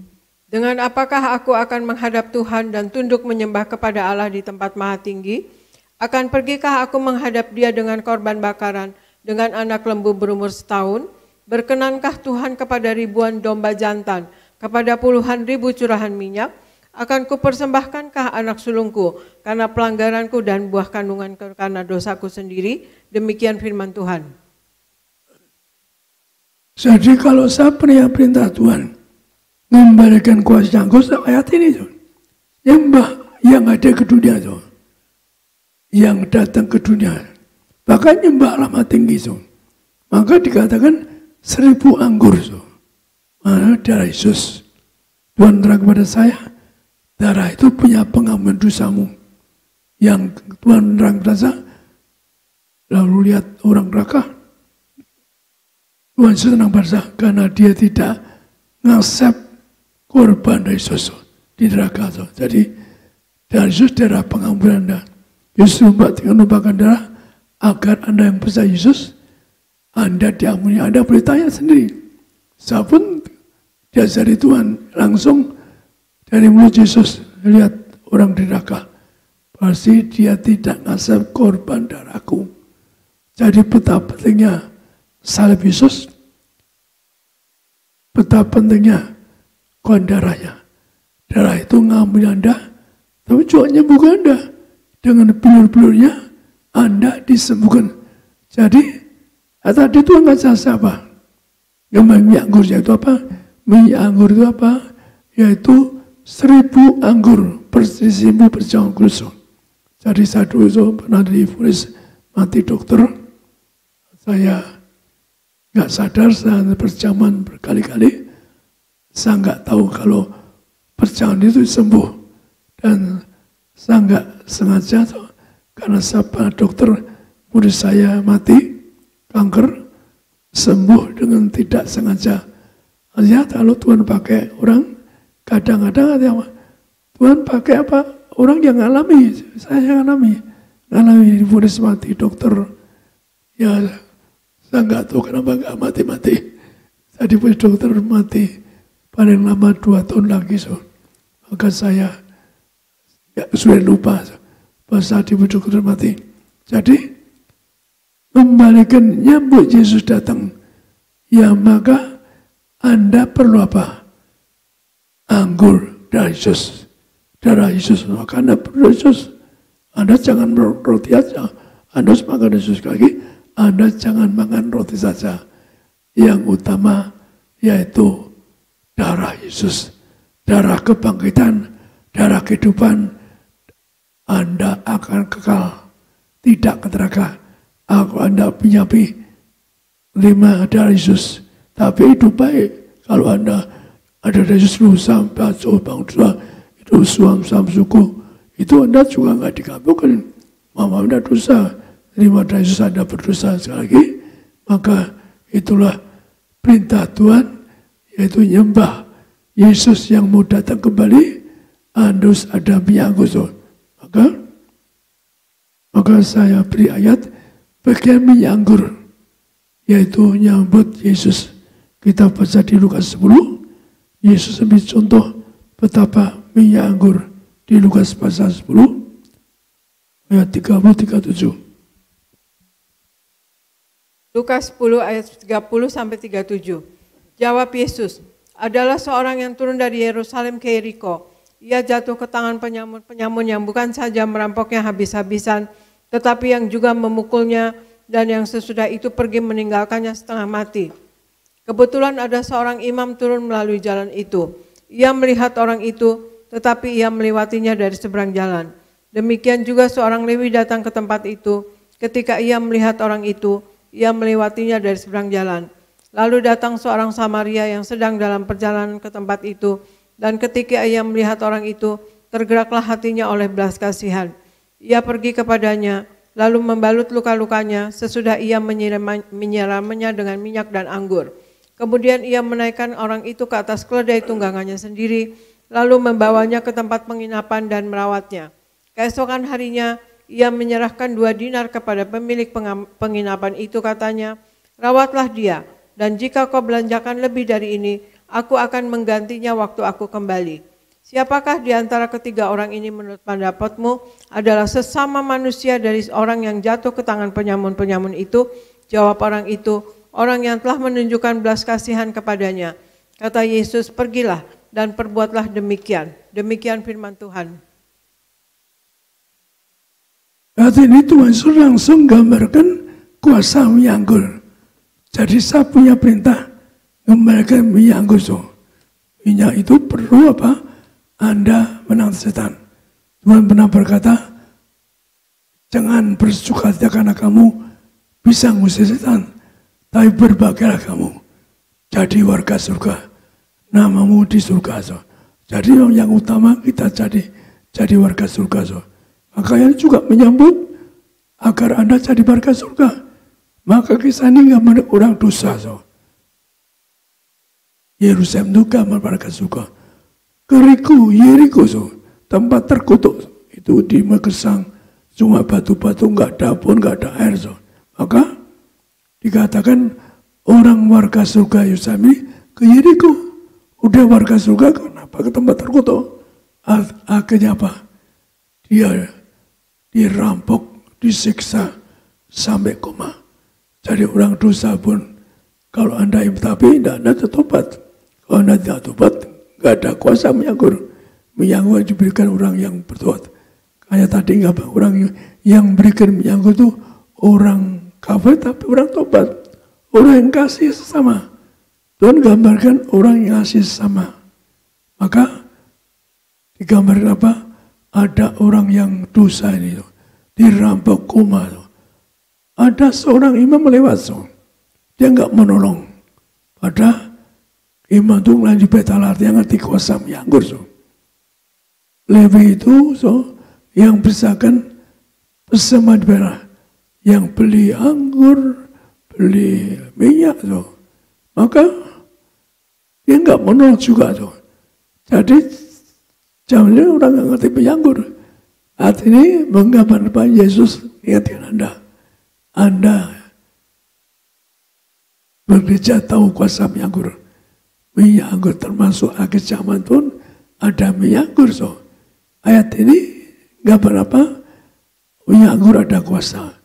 Dengan apakah aku akan menghadap Tuhan dan tunduk menyembah kepada Allah di tempat maha tinggi? Akan pergikah aku menghadap Dia dengan korban bakaran, dengan anak lembu berumur setahun? Berkenankah Tuhan kepada ribuan domba jantan, kepada puluhan ribu curahan minyak? Akan kupersembahkankah anak sulungku karena pelanggaranku dan buah kandunganku karena dosaku sendiri? Demikian firman Tuhan. Jadi kalau saya perintah Tuhan memberikan kuasa yang kuasa ayat ini tuh. Nyembah yang ada ke dunia tuh. Yang datang ke dunia. Bahkan nyembah lama tinggi tuh. Maka dikatakan 1000 anggur tuh. Mana darah Yesus. Tuhan terang kepada saya. Darah itu punya pengampunan dosamu. Yang Tuhan terang kepada saya. Lalu lihat orang neraka. Tuhan senang pada saya. Karena dia tidak ngasep korban dari Yesus di neraka. Jadi dari Yesus darah pengampunan Anda. Yesus menumpahkan darah agar Anda yang percaya Yesus, Anda diampuni. Anda boleh tanya sendiri. Saya pun diajari Tuhan langsung dari mulut Yesus. Lihat orang di neraka. Pasti dia tidak ngasih korban darahku. Jadi betapa pentingnya salib Yesus. Betapa pentingnya korban darahnya. Darah itu ngampuni Anda. Tapi juga menyembuhkan Anda. Dengan bilur-bilurnya Anda disembuhkan. Jadi tadi Tuhan ngajar siapa? Minyak anggur itu apa? Minyak anggur itu apa? Yaitu 1000 anggur bersimpu berjangan kusuk. Jadi saya dulu pernah difonis mati dokter. Saya nggak sadar saya berjaman berkali-kali. Saya nggak tahu kalau berjalan itu sembuh. Dan saya nggak sengaja karena siapa dokter murid saya mati kanker sembuh dengan tidak sengaja. Ya kalau Tuhan pakai orang kadang-kadang ada Tuhan pakai apa orang yang ngalami, saya ngalami murid mati dokter. Ya saya nggak tahu kenapa nggak mati-mati. Tadi murid dokter mati paling lama 2 tahun lagi maka saya sudah lupa bahasa di dokter mati. Jadi membalikan nyambut Yesus datang. Ya maka Anda perlu apa? Anggur dari Yesus. Darah Yesus. Maka Anda perlu Yesus. Anda jangan roti aja. Anda harus makan Yesus lagi. Anda jangan makan roti saja. Yang utama yaitu darah Yesus. Darah kebangkitan. Darah kehidupan. Anda akan kekal. Tidak ke neraka. Aku Anda punya 5 darah Yesus. Tapi itu baik. Kalau Anda ada dari susah, bangsa, itu suam suku, itu Anda juga nggak dikabulkan. Mama Anda dosa, terima dari Yesus Anda berdosa sekali lagi, maka itulah perintah Tuhan, yaitu nyembah Yesus yang mau datang kembali, harus ada minyak anggur. Maka saya beri ayat bagian minyak anggur, yaitu nyambut Yesus. Kita baca di Lukas 10, Yesus ambil contoh betapa minyak anggur di Lukas pasal 10, ayat 30-37. Lukas 10 ayat 30-37. Jawab Yesus, adalah seorang yang turun dari Yerusalem ke Yeriko. Ia jatuh ke tangan penyamun yang bukan saja merampoknya habis-habisan, tetapi yang juga memukulnya, dan yang sesudah itu pergi meninggalkannya setengah mati. Kebetulan ada seorang imam turun melalui jalan itu. Ia melihat orang itu, tetapi ia melewatinya dari seberang jalan. Demikian juga seorang Lewi datang ke tempat itu. Ketika ia melihat orang itu, ia melewatinya dari seberang jalan. Lalu datang seorang Samaria yang sedang dalam perjalanan ke tempat itu, dan ketika ia melihat orang itu, tergeraklah hatinya oleh belas kasihan. Ia pergi kepadanya, lalu membalut luka-lukanya, sesudah ia menyiramnya dengan minyak dan anggur. Kemudian ia menaikkan orang itu ke atas keledai tunggangannya sendiri, lalu membawanya ke tempat penginapan dan merawatnya. Keesokan harinya, ia menyerahkan 2 dinar kepada pemilik penginapan itu, katanya, rawatlah dia, dan jika kau belanjakan lebih dari ini, aku akan menggantinya waktu aku kembali. Siapakah di antara ketiga orang ini menurut pendapatmu adalah sesama manusia dari orang yang jatuh ke tangan penyamun-penyamun itu? Jawab orang itu, orang yang telah menunjukkan belas kasihan kepadanya. Kata Yesus, pergilah dan perbuatlah demikian. Demikian firman Tuhan. Saat ini Tuhan Yesus langsung gambarkan kuasa minyak anggur. Jadi saya punya perintah gambarkan minyak anggur. Minyak itu perlu apa? Anda menang setan. Tuhan pernah berkata, jangan bersukacita karena kamu bisa ngusir setan, tapi berbahagialah kamu jadi warga surga, namamu di surga. Jadi yang utama kita jadi warga surga. Makanya juga menyambut agar Anda jadi warga surga. Maka kisah ini gambar orang dosa. Yerusalem itu gambar warga surga. Yeriko, tempat terkutuk itu di Megesang, cuma batu-batu, nggak ada pun, nggak ada air. Maka dikatakan orang warga surga Yerusalem ini ke Yeriko. Udah warga surga, kenapa ke tempat terkutuk? Akhirnya apa? Dia dirampok, disiksa sampai koma. Jadi orang dosa pun, kalau Anda tapi tidak ada tobat. Kalau Anda tidak tobat, nggak ada kuasa minyak anggur. Minyak anggur diberikan orang yang bertobat. Kayak tadi nggak apa, orang yang berikan minyak anggur itu orang kafir tapi orang tobat. Orang yang kasih sesama. Tuhan gambarkan orang yang kasih sesama. Maka digambarkan apa? Ada orang yang dosa ini dirampok koma. Ada seorang imam lewat, dia nggak menolong. Pada imam itu lanjut betal artinya ngerti kuasa minyak anggur. Lewi itu yang bersahkan bersama di belah, yang beli anggur, beli minyak. Maka dia nggak menolong juga. Jadi zamannya orang nggak ngerti minyak anggur. Arti ini menggambarkan Yesus ingatkan Anda bekerja tahu kuasa minyak anggur. Minyak anggur termasuk akhir zaman pun ada minyak anggur. Ayat ini gambar apa? Minyak anggur ada kuasa.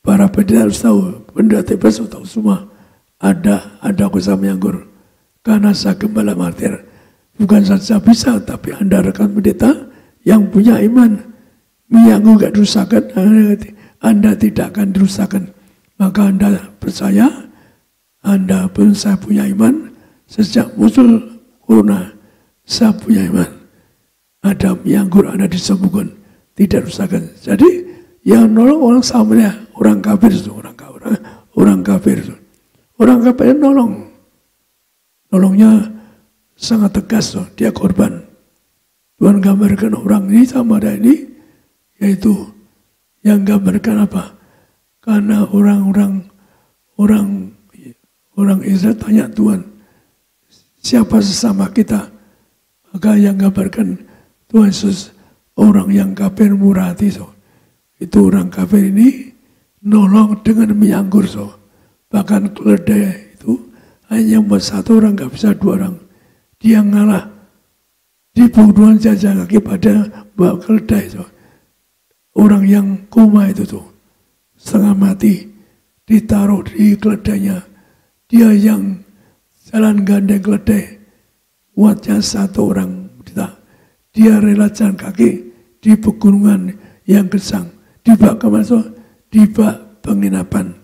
Para pendeta harus tahu, pendeta harus tahu semua ada kuasa minyak anggur. Karena saya gembala martir, bukan saja bisa, tapi Anda rekan pendeta yang punya iman. Minyak anggur gak dirusakkan, Anda tidak akan dirusakkan. Maka Anda percaya, Anda pun saya punya iman. Sejak muncul corona, saya punya iman. Ada minyak anggur, Anda disembuhkan, tidak rusakkan. Jadi yang nolong orang Samaria, orang kafir itu, orang kafir nolong. nolongnya sangat tegas. Dia korban. Tuhan gambarkan orang ini Samaria ini, yaitu yang gambarkan apa? Karena orang Israel tanya Tuhan, siapa sesama kita? Maka yang gambarkan Tuhan Yesus orang yang kafir murah hati. Itu orang kafir ini nolong dengan minyak anggur. Bahkan keledai itu hanya buat satu orang, gak bisa dua orang. Dia ngalah. Dibunuhan jajah kaki pada bawa keledai. Orang yang koma itu setengah mati, ditaruh di keledainya. Dia yang jalan gandeng keledai, muatnya satu orang. Dia rela jalan kaki di pegunungan yang gersang. Dibawa ke mana? Dibawa penginapan.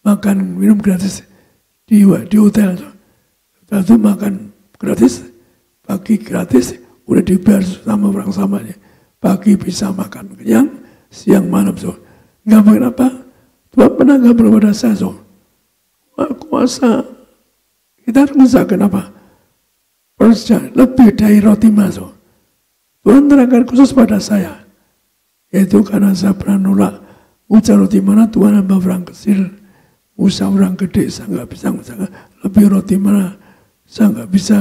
Makan minum gratis di hotel. Hotel itu makan gratis, pagi gratis, udah dibayar sama orang samanya. Pagi bisa makan kenyang, siang malam. Gambar apa? Tuhan pernah gambar pada saya. Kuasa kita mengusahakan apa? Percaya lebih dari roti emas. Tuhan terangkan khusus pada saya. Yaitu karena saya pernah nolak ucap roti mana Tuhan hamba orang kecil, usaha orang gede, saya nggak bisa usahakan lebih roti mana, saya nggak bisa.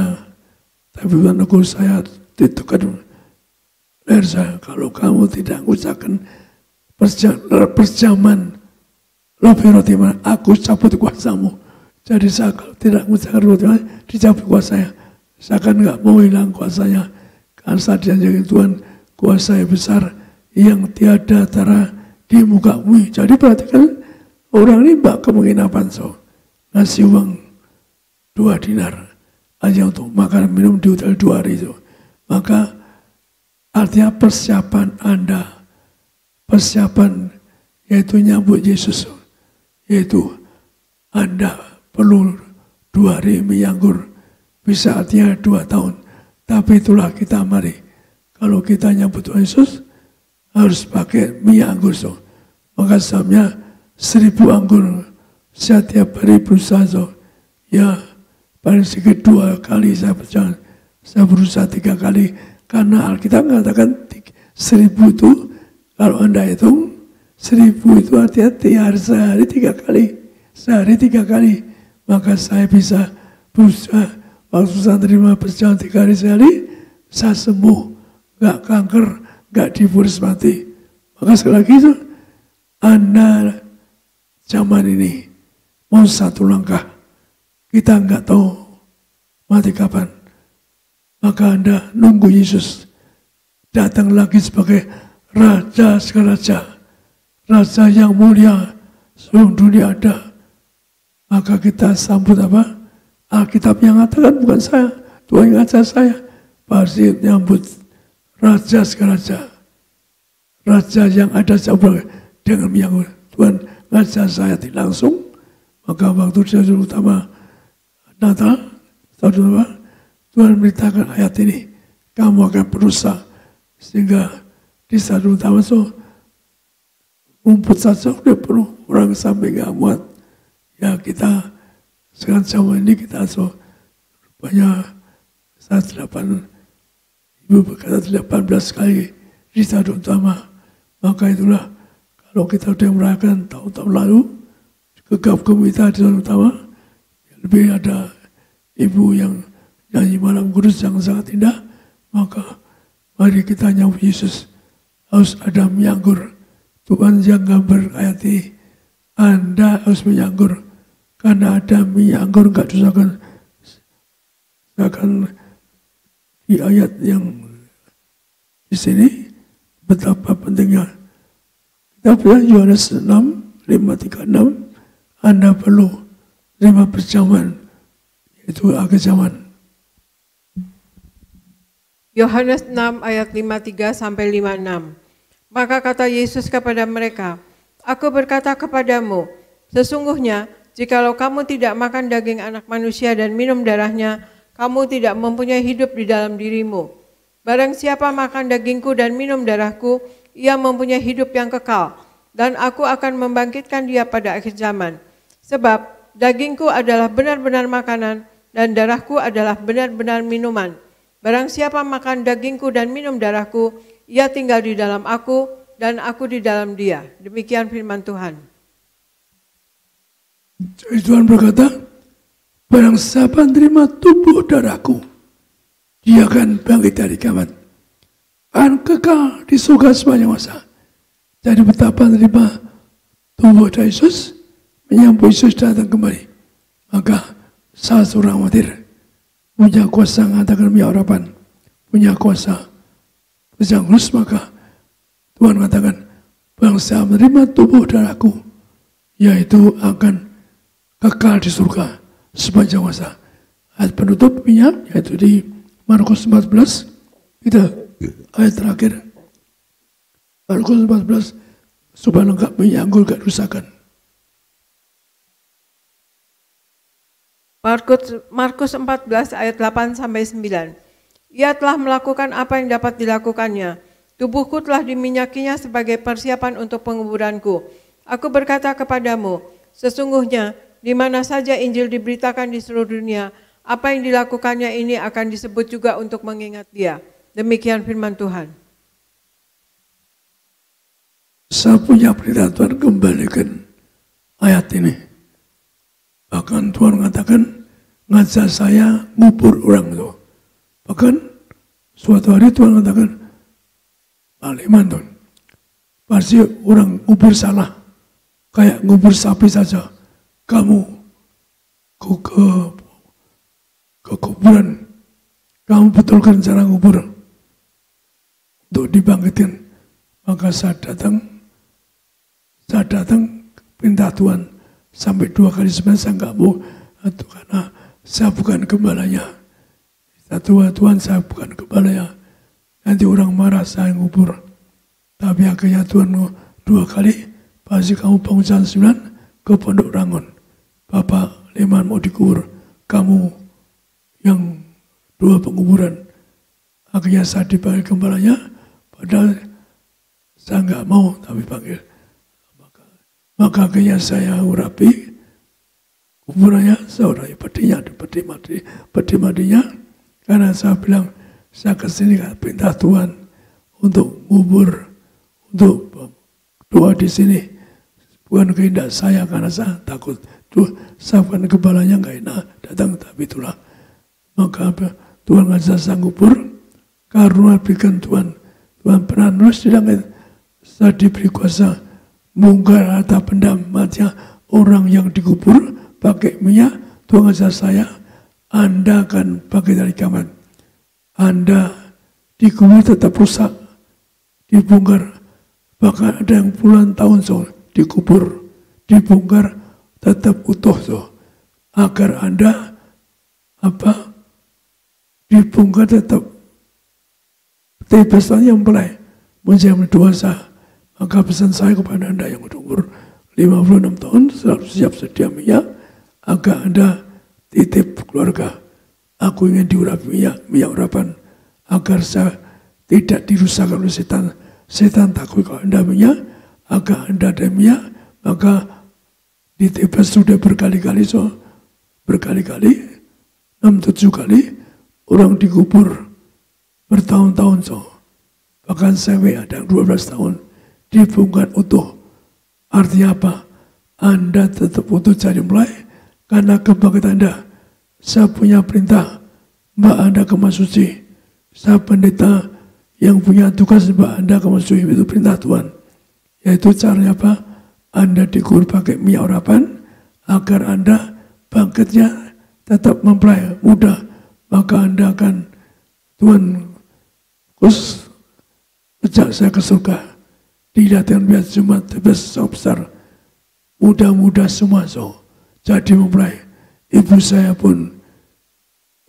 Tapi Tuhan aku saya ditekan leher saya, kalau kamu tidak usahakan perjaman lebih roti mana, aku cabut kuasamu. Jadi saya kalau tidak usahakan roti mana, dicabut kuasanya. Saya kan nggak mau hilang kuasanya. Karena saya dijanjikan Tuhan kuasa yang besar yang tiada tara di muka bumi. Jadi perhatikan orang ini bak penginapan ngasih uang 2 dinar hanya untuk makan minum di hotel 2 hari itu. Maka artinya persiapan Anda, persiapan yaitu nyambut Yesus, yaitu Anda perlu 2 hari minyak anggur, bisa artinya 2 tahun. Tapi itulah kita mari. Kalau kita nyambut Tuhan Yesus, harus pakai minyak anggur. Maka samnya 1000 anggur setiap hari berusaha. Ya paling sedikit 2 kali saya berjalan. Saya berusaha 3 kali. Karena Alkitab mengatakan 1000 itu, kalau Anda hitung, 1000 itu artinya sehari 3 kali. Sehari 3 kali. Maka saya bisa berusaha. Waktu saya terima berjalan 3 hari sehari, saya sembuh, gak kanker, gak divonis mati. Maka sekali lagi itu, Anda zaman ini mau 1 langkah, kita gak tahu mati kapan. Maka Anda nunggu Yesus datang lagi sebagai Raja segala raja, Raja yang mulia seluruh dunia ada. Maka kita sambut apa? Alkitab yang mengatakan bukan saya, Tuhan yang ajar saya. Pasti menyambut Raja segala raja, Raja yang ada dengan yang Tuhan ngajar saya langsung. Maka waktu saya utama Natal, Tuhan beritakan ayat ini, kamu akan berusaha sehingga di saat utama rumput saja udah penuh, orang sampai nggak muat. Ya kita sekarang zaman ini kita banyak saat 8, Ibu berkata 18 kali di saat utama. Maka itulah kalau kita sudah merayakan tahun-tahun lalu kegabung kita di saat utama, lebih ada Ibu yang nyanyi malam kudus yang sangat indah. Maka mari kita nyambut Yesus, harus ada minyak anggur. Tuhan yang gambar ayat ini, Anda harus minyak anggur. Karena ada minyak anggur enggak dosakan. Akan di ayat yang di sini betapa pentingnya. Kita bilang Yohanes 6, 5:36, Anda perlu 5 perjamuan, yaitu akhir zaman. Yohanes 6 ayat 53 sampai 56. Maka kata Yesus kepada mereka, Aku berkata kepadamu, sesungguhnya jikalau kamu tidak makan daging anak manusia dan minum darahnya, kamu tidak mempunyai hidup di dalam dirimu. Barang siapa makan dagingku dan minum darahku, ia mempunyai hidup yang kekal, dan aku akan membangkitkan dia pada akhir zaman. Sebab dagingku adalah benar-benar makanan, dan darahku adalah benar-benar minuman. Barang siapa makan dagingku dan minum darahku, ia tinggal di dalam aku dan aku di dalam dia. Demikian firman Tuhan. Jadi Tuhan berkata, barang siapa menerima tubuh darahku, dia akan bangkit dari kiamat, akan kekal di surga sepanjang masa. Jadi betapa menerima tubuh dari Yesus, menyambut Yesus datang kembali, maka salah seorang martir punya kuasa mengatakan punya harapan, punya kuasa yang lulus, maka Tuhan mengatakan, bangsa menerima tubuh darahku, yaitu akan kekal di surga sepanjang masa. Ayat penutupnya yaitu di Markus 14, kita ayat terakhir. Markus 14 supaya lengkap menyangkul kerusakan. Markus 14 ayat 8 sampai 9. Ia telah melakukan apa yang dapat dilakukannya. Tubuhku telah diminyakinya sebagai persiapan untuk penguburanku. Aku berkata kepadamu, sesungguhnya di mana saja Injil diberitakan di seluruh dunia, apa yang dilakukannya ini akan disebut juga untuk mengingat dia. Demikian firman Tuhan. Saya punya perintah Tuhan kembalikan ayat ini. Bahkan Tuhan mengatakan, ngajak saya ngubur orang itu. Bahkan suatu hari Tuhan mengatakan, Aliman Tuhan, pasti orang ngubur salah. Kayak ngubur sapi saja. Kamu ke kuburan, kamu betulkan cara ngubur untuk dibangkitkan. Maka saya datang perintah Tuhan sampai 2 kali sebenarnya saya nggak mau, karena saya bukan gembalanya. Tuhan, saya bukan gembalanya. Nanti orang marah saya ngubur. Tapi akhirnya Tuhan 2 kali, pasti kamu bangun jam 9 ke Pondok Rangon. Bapak Leman mau dikubur, kamu yang 2 penguburan. Akhirnya saya dipanggil gembalanya, padahal saya nggak mau, tapi panggil. Maka akhirnya saya urapi kuburannya, saya urapi peti matinya, karena saya bilang, saya kesini kan perintah Tuhan untuk ngubur, untuk doa di sini. Bukan kehendak saya, karena saya takut. Saya bukan kepalanya nggak enak datang, tapi itulah. Maka Tuhan ngajak saya ngubur, karena berikan Tuhan pernah nulis di langit, saya diberi kuasa bongkar harta benda matinya orang yang dikubur pakai minyak. Tuhan ngajak saya, Anda akan pakai dari kiamat. Anda dikubur tetap rusak, dibongkar, bahkan ada yang puluhan tahun dikubur, dibongkar tetap utuh agar Anda dibongkar tetap bebas yang mulai menjadi dewasa. Maka pesan saya kepada Anda yang berumur 56 tahun selalu siap sedia minyak, agar Anda titip keluarga. Aku ingin diurapi minyak urapan, agar saya tidak dirusak oleh setan. Setan takut kalau Anda minyak, agar Anda ada minyak, maka ditebas sudah berkali-kali 6-7 kali orang dikubur bertahun-tahun bahkan sampai ada 12 tahun dibongkar utuh. Artinya apa? Anda tetap utuh dari mulai, karena kebangkitan Anda. Saya punya perintah, Mbak Anda ke Masjid Suci. Saya pendeta yang punya tugas Mbak Anda ke Masjid Suci, itu perintah Tuhan. Yaitu caranya apa? Anda dikubur pakai minyak urapan, agar Anda bangkitnya tetap mempelai muda. Maka Anda akan, Tuhan khusus ajak saya ke surga. Didatangkan biar Jumat besar, muda-muda semua jadi mempelai. Ibu saya pun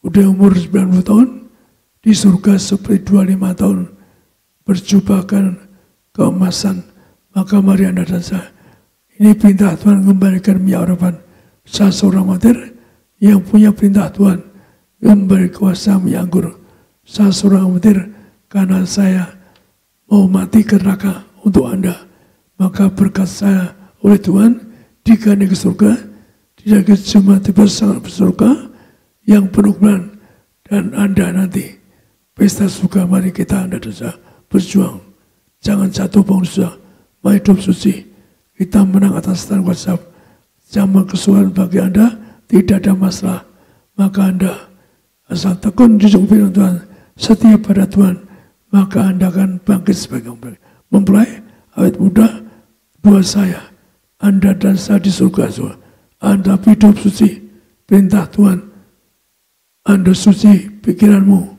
udah umur 90 tahun, di surga seperti 25 tahun, berjubahkan keemasan. Maka mari Anda dan saya, ini perintah Tuhan kembalikan minyak urapan. Saya seorang martir yang punya perintah Tuhan, memberi kuasa minyak anggur. Saya seorang martir karena saya mau mati ke neraka untuk Anda. Maka berkat saya oleh Tuhan digandeng ke surga, tidak cuma tiba sangat bersurga, yang penuh kemenangan. Dan Anda nanti pesta suka, mari kita Anda dan saya berjuang. Jangan jatuh bangun susah, mari hidup suci. Kita menang atas tangan kuasa. Zaman kesulitan bagi Anda tidak ada masalah. Maka Anda asal tekun junjung firman Tuhan, setia pada Tuhan, maka Anda akan bangkit sebagai orang mempelai awet muda. Doa saya, Anda dan saya di surga. Anda hidup suci, perintah Tuhan. Anda suci pikiranmu,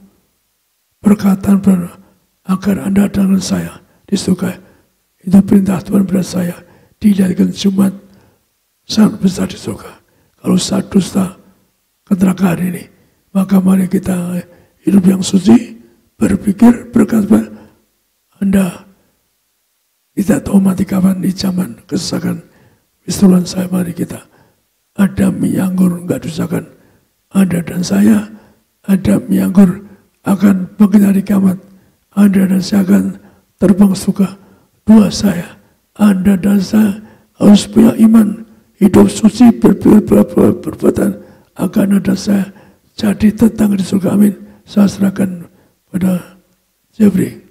perkataan agar Anda dan saya di surga. Itu perintah Tuhan pada saya. Dijadikan Jumat sangat besar di surga. Kalau saya dusta keterlakaan ini, maka mari kita hidup yang suci, berpikir, berkata, Anda tidak tahu mati kapan di zaman kesesakan. Istilah saya, mari kita ada mie anggur enggak dusakan. Anda dan saya ada mie anggur akan bangkit hari kiamat. Anda dan saya akan terbang surga. Doa saya, Anda dan saya harus punya iman, hidup suci, berperbuatan agar Anda dan saya jadi tetangga di surga. Amin. Saya serahkan pada Jeffrey.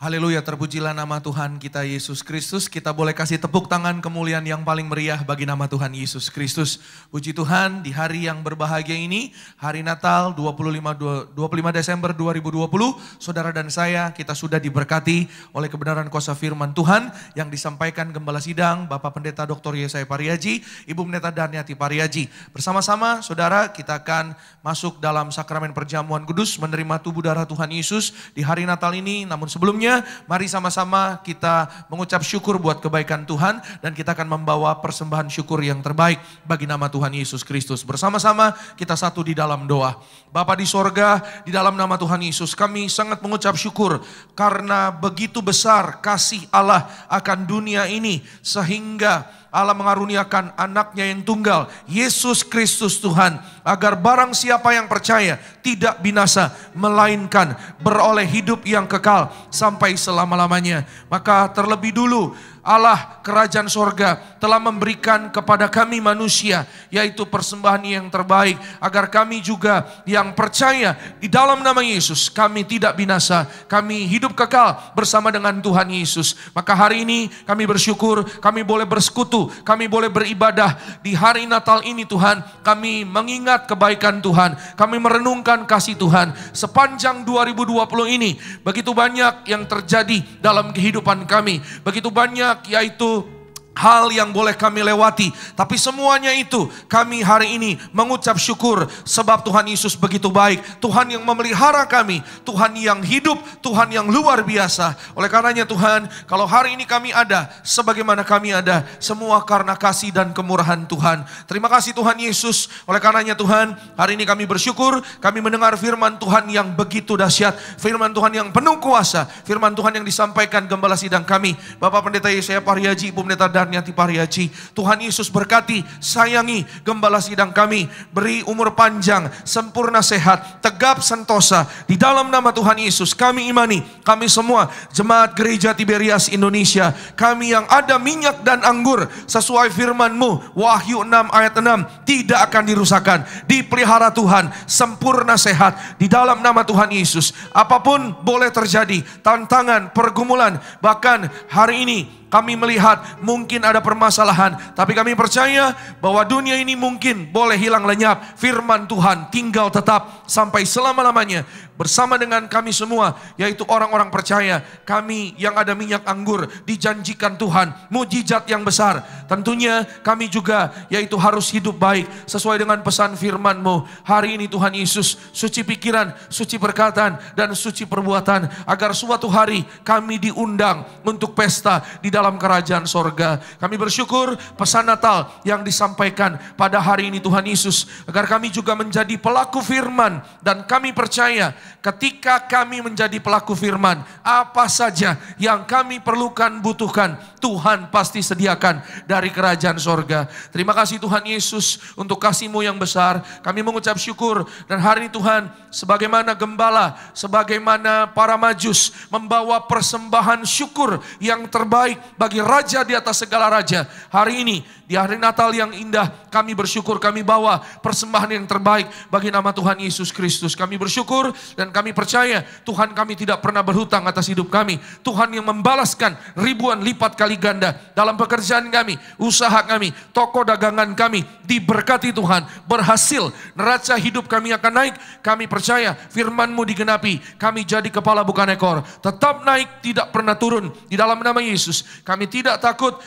Haleluya, terpujilah nama Tuhan kita Yesus Kristus. Kita boleh kasih tepuk tangan kemuliaan yang paling meriah bagi nama Tuhan Yesus Kristus. Puji Tuhan, di hari yang berbahagia ini, hari Natal 25 Desember 2020, saudara dan saya kita sudah diberkati oleh kebenaran kuasa firman Tuhan yang disampaikan Gembala Sidang Bapak Pendeta Dr. Yesaya Pariaji, Ibu Pendeta Darniati Pariaji. Bersama-sama saudara kita akan masuk dalam sakramen perjamuan kudus, menerima tubuh darah Tuhan Yesus di hari Natal ini. Namun sebelumnya, mari sama-sama kita mengucap syukur buat kebaikan Tuhan dan kita akan membawa persembahan syukur yang terbaik bagi nama Tuhan Yesus Kristus. Bersama-sama kita satu di dalam doa. Bapa di sorga, di dalam nama Tuhan Yesus, kami sangat mengucap syukur karena begitu besar kasih Allah akan dunia ini sehingga Allah mengaruniakan anaknya yang tunggal, Yesus Kristus Tuhan, agar barang siapa yang percaya tidak binasa, melainkan beroleh hidup yang kekal sampai selama-lamanya. Maka terlebih dulu Allah kerajaan sorga telah memberikan kepada kami manusia, yaitu persembahan yang terbaik, agar kami juga yang percaya di dalam nama Yesus, kami tidak binasa, kami hidup kekal bersama dengan Tuhan Yesus. Maka hari ini kami bersyukur, kami boleh bersekutu, kami boleh beribadah di hari Natal ini Tuhan. Kami mengingat kebaikan Tuhan, kami merenungkan kasih Tuhan. Sepanjang 2020 ini begitu banyak yang terjadi dalam kehidupan kami, begitu banyak yaitu hal yang boleh kami lewati, tapi semuanya itu kami hari ini mengucap syukur sebab Tuhan Yesus begitu baik, Tuhan yang memelihara kami, Tuhan yang hidup, Tuhan yang luar biasa. Oleh karenanya Tuhan, kalau hari ini kami ada sebagaimana kami ada, semua karena kasih dan kemurahan Tuhan. Terima kasih Tuhan Yesus. Oleh karenanya Tuhan, hari ini kami bersyukur, kami mendengar firman Tuhan yang begitu dahsyat, firman Tuhan yang penuh kuasa, firman Tuhan yang disampaikan Gembala Sidang kami, Bapak Pendeta Yesaya Pariaji, Ibu Pendeta Darniati Pariaji. Tuhan Yesus berkati, sayangi Gembala Sidang kami, beri umur panjang, sempurna sehat, tegap sentosa. Di dalam nama Tuhan Yesus kami imani, kami semua jemaat gereja Tiberias Indonesia, kami yang ada minyak dan anggur sesuai firman-Mu, Wahyu 6 ayat 6, tidak akan dirusakkan, dipelihara Tuhan, sempurna sehat di dalam nama Tuhan Yesus. Apapun boleh terjadi, tantangan, pergumulan, bahkan hari ini kami melihat mungkin ada permasalahan, tapi kami percaya bahwa dunia ini mungkin boleh hilang lenyap. Firman Tuhan tinggal tetap sampai selama-lamanya bersama dengan kami semua, yaitu orang-orang percaya. Kami yang ada minyak anggur dijanjikan Tuhan mujizat yang besar. Tentunya kami juga yaitu harus hidup baik sesuai dengan pesan firman-Mu. Hari ini Tuhan Yesus, suci pikiran, suci perkataan, dan suci perbuatan, agar suatu hari kami diundang untuk pesta di dalam kerajaan sorga. Kami bersyukur pesan Natal yang disampaikan pada hari ini Tuhan Yesus, agar kami juga menjadi pelaku firman. Dan kami percaya ketika kami menjadi pelaku firman, apa saja yang kami perlukan, butuhkan, Tuhan pasti sediakan dari kerajaan sorga. Terima kasih Tuhan Yesus untuk kasih-Mu yang besar. Kami mengucap syukur, dan hari ini Tuhan, sebagaimana gembala, sebagaimana para majus membawa persembahan syukur yang terbaik bagi Raja di atas segala raja, hari ini di Di hari Natal yang indah, kami bersyukur kami bawa persembahan yang terbaik bagi nama Tuhan Yesus Kristus. Kami bersyukur dan kami percaya Tuhan kami tidak pernah berhutang atas hidup kami. Tuhan yang membalaskan ribuan lipat kali ganda dalam pekerjaan kami, usaha kami, toko dagangan kami. Diberkati Tuhan, berhasil, neraca hidup kami akan naik. Kami percaya firman-Mu digenapi, kami jadi kepala bukan ekor. Tetap naik, tidak pernah turun. Di dalam nama Yesus, kami tidak takut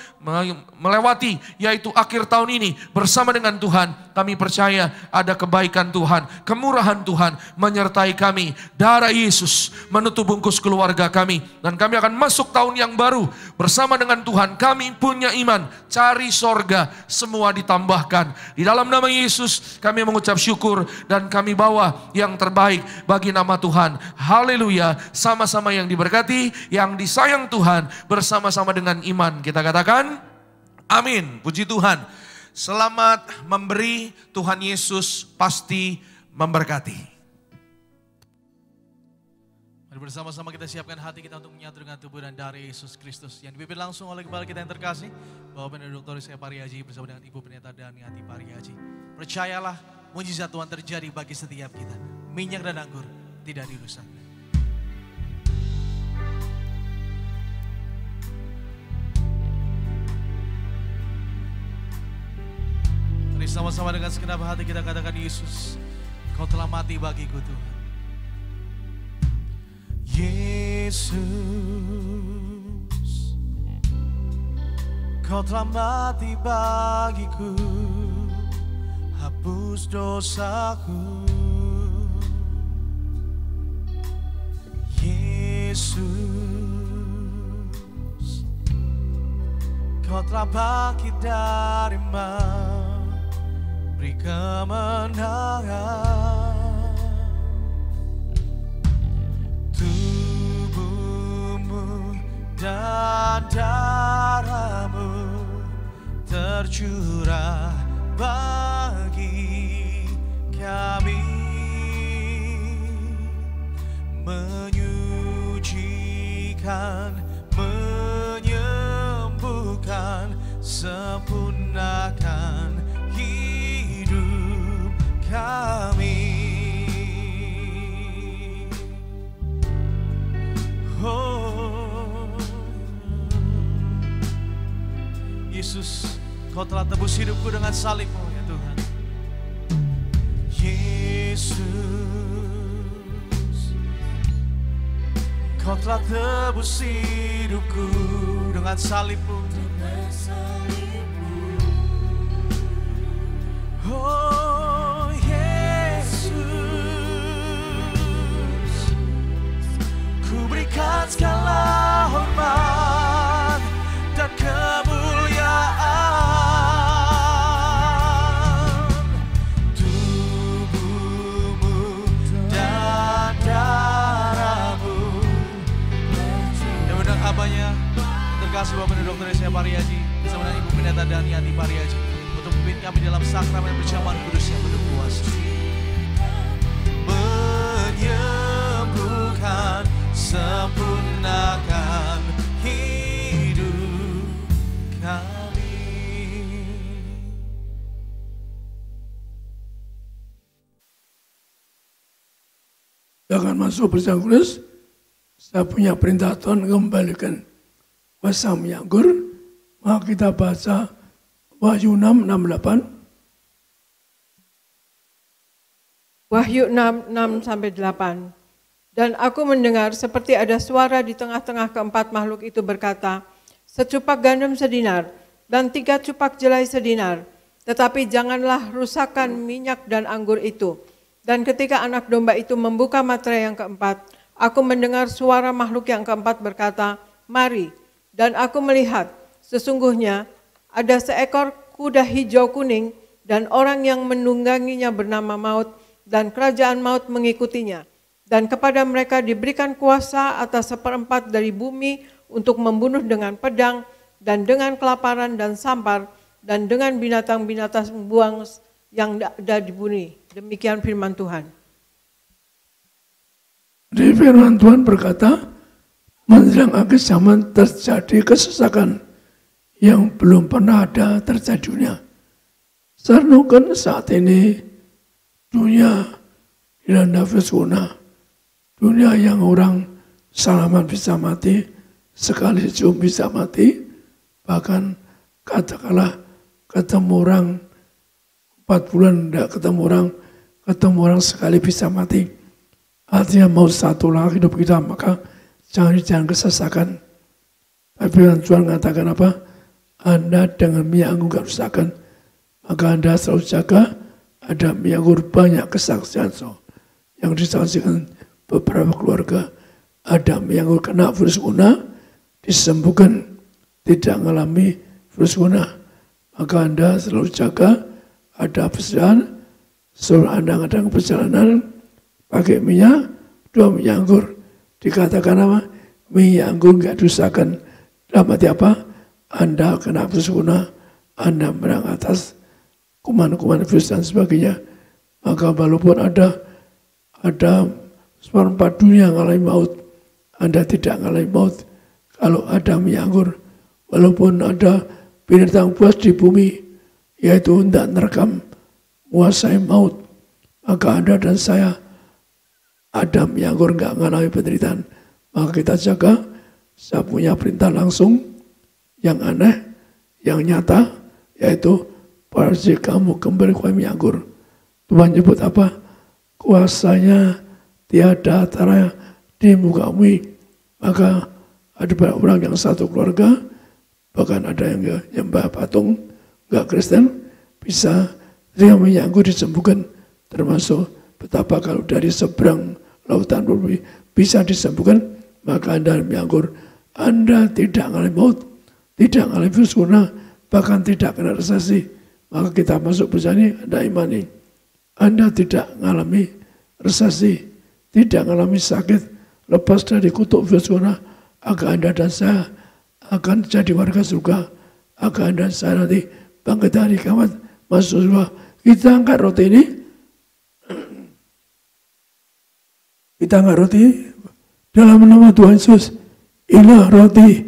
melewati yaitu akhir tahun ini bersama dengan Tuhan. Kami percaya ada kebaikan Tuhan, kemurahan Tuhan menyertai kami. Darah Yesus menutup bungkus keluarga kami. Dan kami akan masuk tahun yang baru bersama dengan Tuhan. Kami punya iman, cari sorga, semua ditambahkan. Di dalam nama Yesus kami mengucap syukur dan kami bawa yang terbaik bagi nama Tuhan. Haleluya, sama-sama yang diberkati, yang disayang Tuhan, bersama-sama dengan iman. Kita katakan amin. Puji Tuhan. Selamat memberi, Tuhan Yesus pasti memberkati. Mari bersama-sama kita siapkan hati kita untuk menyatu dengan tubuh dan darah Yesus Kristus yang dipimpin langsung oleh kepala kita yang terkasih, Bapak Pendeta Dr. Yesaya Pariaji bersama dengan Ibu Pendeta Daniati Pariaji. Percayalah, mujizat Tuhan terjadi bagi setiap kita. Minyak dan anggur tidak dirusak. Mari sama-sama dengan segenap hati kita katakan, Yesus, Kau telah mati bagiku Tuhan. Yesus, Kau telah mati bagiku, hapus dosaku. Yesus, Kau telah bangkit dari maut, beri kemenangan. Tubuhmu dan darahmu tercurah bagi kami, menyucikan, menyembuhkan, sempurnakan hidup kami. Oh, Yesus, Kau telah tebus hidupku dengan salib-Mu ya Tuhan. Yesus, Kau telah tebus hidupku dengan salib-Mu. Oh Yesus, ku berikan segala hormat dan kemuliaan. Tubuhmu dan darahmu yang benar hambanya terkasih Bapak Pendeta Dr. Yesaya Pariaji bersama dengan Ibu Pendeta Daniati Pariaji untuk memimpin kami dalam sakramen perjamuan kudus yang penuh kuasa, menyembuhkan, sempurnakan hidup kami. Jangan masuk bersama kudus. Saya punya perintah Tuhan kembalikan kuasa menyanggur. Maka kita baca Wahyu 6:6-8. Wahyu 6:6-8. Dan aku mendengar seperti ada suara di tengah-tengah keempat makhluk itu berkata, secupak gandum sedinar dan 3 cupak jelai sedinar, tetapi janganlah rusakkan minyak dan anggur itu. Dan ketika anak domba itu membuka materai yang keempat, aku mendengar suara makhluk yang keempat berkata, mari. Dan aku melihat, sesungguhnya ada seekor kuda hijau kuning dan orang yang menungganginya bernama Maut, dan kerajaan maut mengikutinya. Dan kepada mereka diberikan kuasa atas 1/4 dari bumi untuk membunuh dengan pedang dan dengan kelaparan dan sampar dan dengan binatang-binatang buang yang ada di bumi. Demikian firman Tuhan. Di firman Tuhan berkata, menjelang akhir zaman terjadi kesesakan, yang belum pernah ada terjadi dunia. Serenungkan saat ini dunia dilanda virus corona, dunia yang orang salaman bisa mati, sekali cium bisa mati, bahkan katakanlah ketemu orang 4 bulan tidak ketemu orang sekali bisa mati. Artinya mau satu lagi hidup kita, maka jangan kesesakan. Tapi Tuhan mengatakan apa? Anda dengan minyak anggur gak rusakan, maka Anda selalu jaga ada minyak anggur banyak kesaksian. Yang disaksikan beberapa keluarga, ada minyak anggur kena virus corona, disembuhkan, tidak mengalami virus corona. Maka Anda selalu jaga ada perjalanan, selalu Anda ngadakan perjalanan, pakai minyak, 2 minyak anggur. Dikatakan apa? Minyak anggur enggak dusakan. Dalam arti apa? Anda kena virus corona, Anda menang atas kuman-kuman virus dan sebagainya. Maka walaupun ada seperempat dunia mengalami maut, Anda tidak mengalami maut. Kalau ada minyak anggur, walaupun ada binatang buas di bumi, yaitu hendak merekam menguasai maut, maka Anda dan saya ada minyak anggur enggak mengalami penderitaan. Maka kita jaga, saya punya perintah langsung yang aneh, yang nyata, yaitu pasti kamu kembali ke minyak anggur. Tuhan nyebut apa? Kuasanya tiada tara di muka bumi. Maka ada banyak orang yang satu keluarga, bahkan ada yang nyembah patung, enggak Kristen, bisa dengan minyak anggur disembuhkan. Termasuk betapa kalau dari seberang lautan bumi bisa disembuhkan, maka Anda minyak anggur, Anda tidak mengalami maut, tidak mengalami virus corona, bahkan tidak kena resesi. Maka kita masuk bersani, Anda imani, Anda tidak mengalami resesi, tidak mengalami sakit, lepas dari kutuk virus corona, agar Anda dan saya akan jadi warga surga, agar Anda dan saya nanti bangkit dari kiamat masuk surga. Kita angkat roti ini, kita angkat roti dalam nama Tuhan Yesus. Inilah roti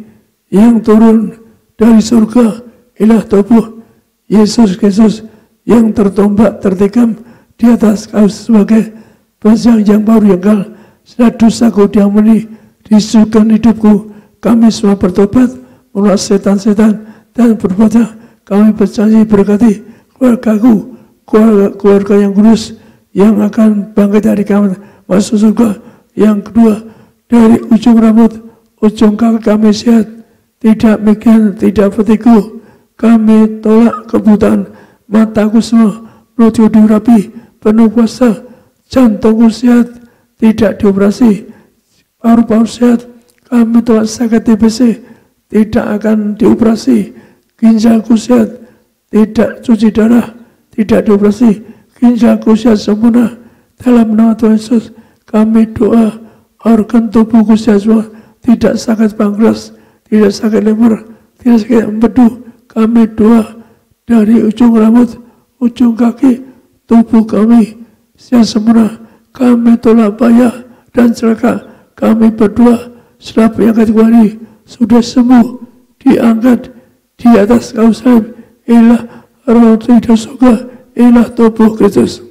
yang turun dari surga, inilah tubuh Yesus Kristus yang tertombak, tertikam di atas kayu sebagai pasang yang baru yang kal. Setelah dosaku diampuni, disucikan hidupku, kami semua bertobat, menolak setan-setan dan berkata, kami berjanji berkati keluargaku, keluarga yang kudus yang akan bangkit dari kiamat masuk surga. Yang kedua, dari ujung rambut, ujung kaki kami sehat, tidak mikiran, tidak vertigo. Kami tolak kebutaan, mataku semua perlu diurapi, penuh puasa, jantungku sehat, tidak dioperasi, paru-paru sehat. Kami tolak sakit TBC, tidak akan dioperasi, ginjalku sehat, tidak cuci darah, tidak dioperasi, ginjalku sehat sempurna. Dalam nama Tuhan Yesus, kami doa organ tubuhku sehat semua, tidak sakit pankreas, tidak sakit liver, tidak sakit empedu. Kami doa dari ujung rambut, ujung kaki, tubuh kami sehat sempurna. Kami tolak bahaya dan celaka. Kami berdoa setelah penyakit ini sudah sembuh, diangkat di atas kayu salib. Inilah roti dari surga, inilah tubuh Kristus.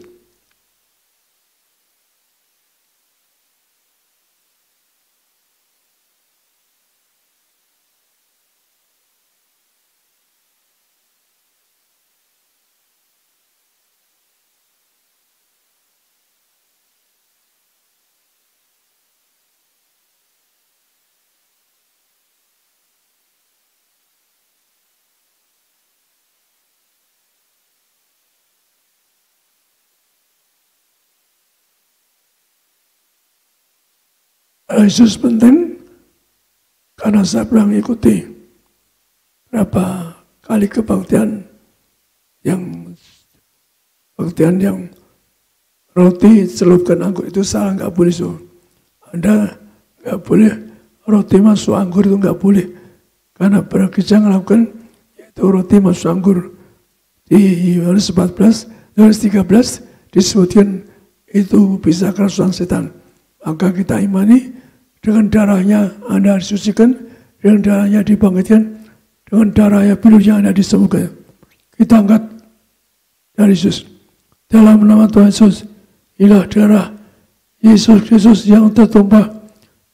Yesus penting karena saya pernah mengikuti berapa kali kebaktian yang roti celupkan anggur itu salah, nggak boleh. So, Anda nggak boleh roti masuk anggur, itu nggak boleh, karena pernah kita melakukan yaitu roti masuk anggur. Di Yohanes 14, Yohanes 13 disebutkan itu bisa kerasukan setan. Maka kita imani dengan darahnya Anda disucikan, dengan darahnya dibangkitkan, dengan darah yang biru yang ada disembuhkan. Kita angkat dari Yesus. Dalam nama Tuhan Yesus, inilah darah Yesus Kristus yang tertumpah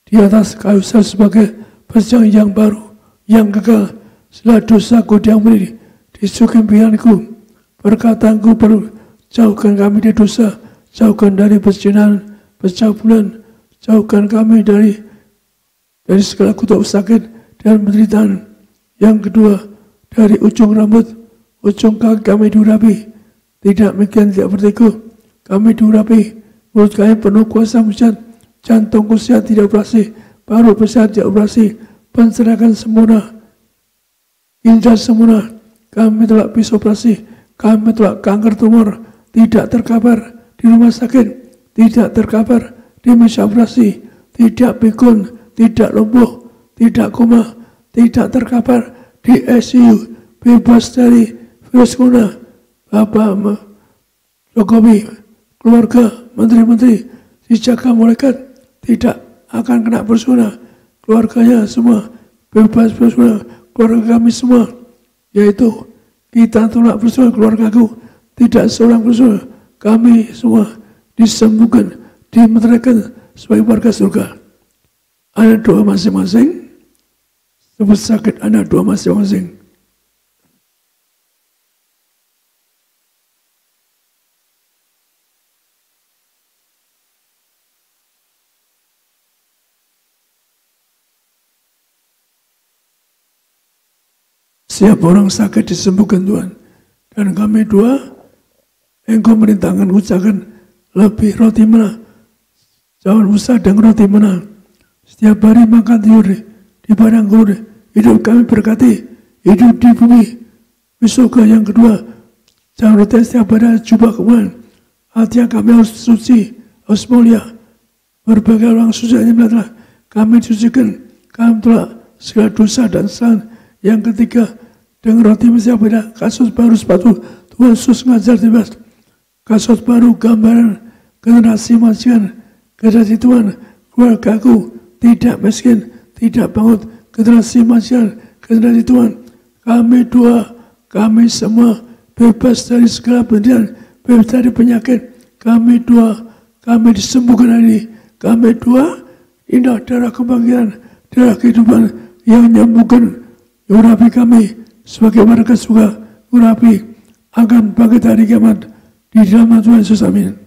di atas kayu salib sebagai perjanjian yang baru, yang kekal. Setelah dosaku diampuni, disukai pilihanku, perkataanku baru, jauhkan kami dari dosa, jauhkan dari perzinahan, percabulan, jauhkan kami dari segala kutuk sakit dan penderitaan. Yang kedua, dari ujung rambut, ujung kaki kami diurapi, tidak mungkin tidak bertiku, kami diurapi, mulut kami penuh kuasa mujizat, jantungku sehat tidak operasi, paru sehat tidak operasi, pencernaan sempurna, indera sempurna, kami telah bisa operasi, kami telah kanker tumor, tidak terkapar di rumah sakit, tidak terkapar di meja operasi, tidak pikun, tidak lumpuh, tidak koma, tidak terkapar di ICU, bebas dari virus corona. Bapak Jokowi, keluarga, menteri-menteri, dijaga malaikat, tidak akan kena virus corona. Keluarganya semua bebas virus corona, keluarga kami semua, yaitu kita tolak virus corona, keluargaku tidak seorang virus corona. Kami semua disembuhkan, dimeteraikan sebagai warga surga. Ada doa masing-masing, sebut sakit ada doa masing-masing. Siapa orang sakit disembuhkan Tuhan. Dan kami doa, Engkau merintahkan ucapan lebih roti mana. Jangan usah dengan roti mana. Setiap hari makan tidur di padang gurun. Hidup kami berkati, hidup di bumi. Besok yang kedua, jangan roti setiap hari jubah kemuliaan. Hati kami harus suci, harus mulia. Berbagai orang suci yang telah kami sucikan. Kami telah segala dosa dan kesalahan. Yang ketiga, dengan roti Mesias beda, kasus baru sepatu, Tuhan Yesus ngajar bebas. Kasus baru gambaran generasi majikan, generasi Tuhan, keluargaku tidak miskin, tidak bangun, generasi majikan, generasi Tuhan. Kami doa, kami semua bebas dari segala penderitaan, bebas dari penyakit. Kami doa, kami disembuhkan hari ini. Kami doa, indah darah kebangkitan, darah kehidupan yang menyembuhkan. Urapi kami sebagai warga surga, urapi akan bangkit hari kiamat di dalam Tuhan Yesus. Amin.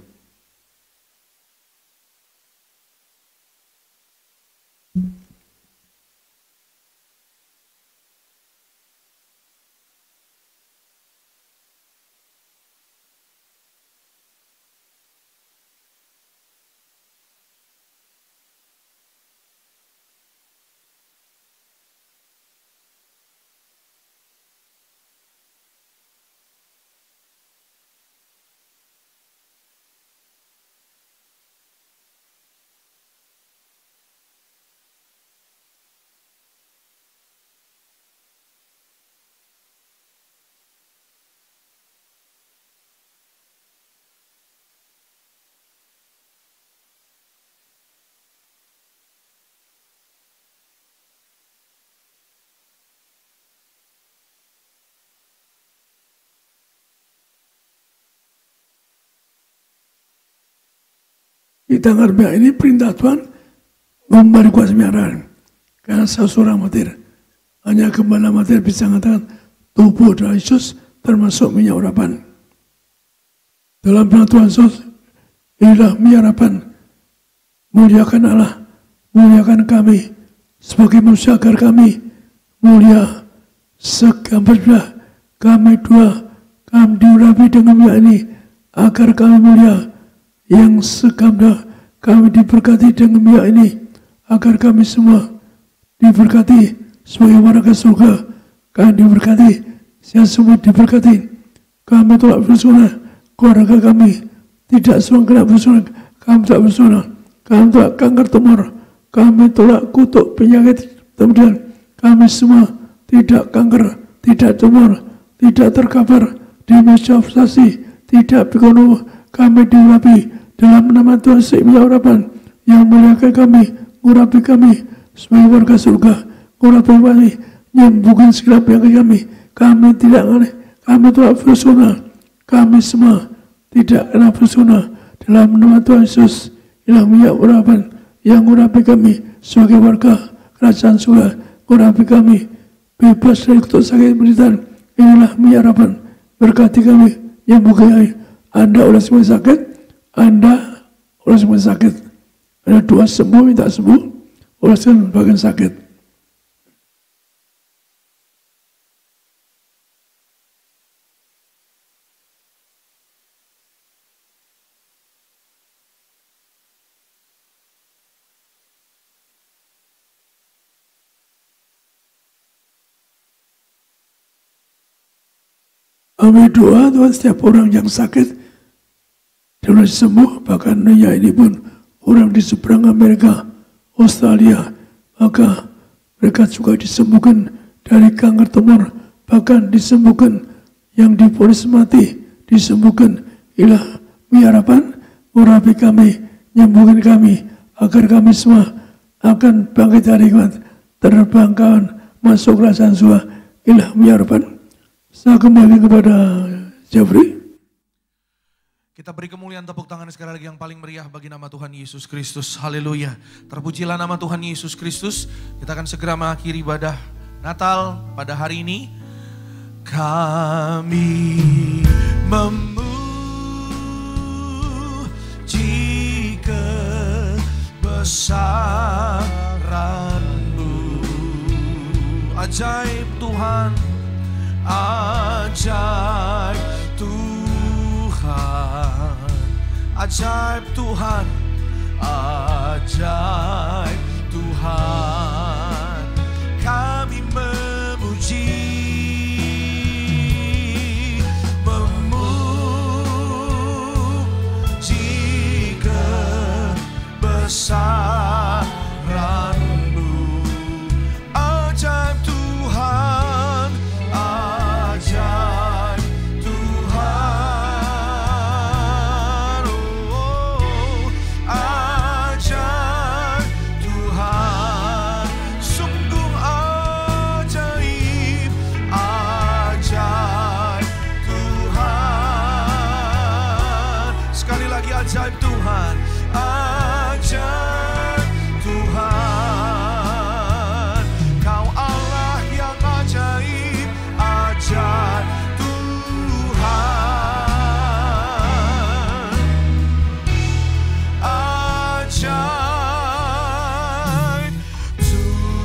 Di tanggal ini perintah Tuhan memberi kuasa penyiaran. Karena seseorang mati, hanya gembala mati bisa mengatakan tubuh dari Yesus termasuk minyak urapan. Dalam nama Tuhan Yesus, inilah minyak urapan. Muliakan Allah, muliakan kami sebagai manusia agar kami mulia. Segambarnya kami doa, kami diurapi dengan minyak ini agar kami mulia. Yang segambar kami diberkati dengan minyak ini agar kami semua diberkati sebagai warga surga. Kami diberkati, yang semua diberkati. Kami telah bersuara, keluarga kami tidak seorang kena bersuara. Kami tak bersuara, kami telah kanker tumor, kami telah kutuk penyakit kemudian. Kami semua tidak kanker, tidak tumor, tidak terkapar di meja operasi, tidak pikun. Kami diurapi dalam nama Tuhan semuanya urapan yang muliakan kami, urapi kami sebagai warga surga, urapi kami menyembuhkan segala penyakit kami. Kami tidak aneh, kami telah bersuna. Kami semua tidak kena bersuna. Dalam nama Tuhan Yesus, inilah minyak urapan yang urapi kami sebagai warga kerajaan surga. Urapi kami bebas dari kutuk sakit penderitaan. Inilah minyak urapan, berkati kami, menyembuhkan Anda oleh semua sakit, Anda oleh semua sakit. Ada doa sembuh, minta sembuh, oleh semua bagian sakit. Kami doa Tuhan setiap orang yang sakit dan sembuh, bahkan dunia ini pun orang di seberang Amerika, Australia, maka mereka juga disembuhkan dari kanker tumor, bahkan disembuhkan yang divonis mati, disembuhkan. Ilah harapan urapi kami, nyembuhkan kami, agar kami semua akan bangkit dari kuat, terbangkan masuk kerajaan surga. Ilah harapan. Saya kembali kepada Jeffrey. Kita beri kemuliaan tepuk tangan sekali lagi yang paling meriah bagi nama Tuhan Yesus Kristus. Haleluya. Terpujilah nama Tuhan Yesus Kristus. Kita akan segera mengakhiri ibadah Natal pada hari ini. Kami memuji kebesaran-Mu. Ajaib Tuhan. Ajaib Tuhan, ajaib Tuhan, ajaib Tuhan. Kami memuji kebesaran-Mu. Ajaib Tuhan, ajaib Tuhan, oh, ajaib Tuhan, sungguh ajaib, ajaib Tuhan. Sekali lagi ajaib Tuhan, ajaib Tuhan. Kau Allah yang ajaib, ajaib Tuhan, ajaib Tuhan.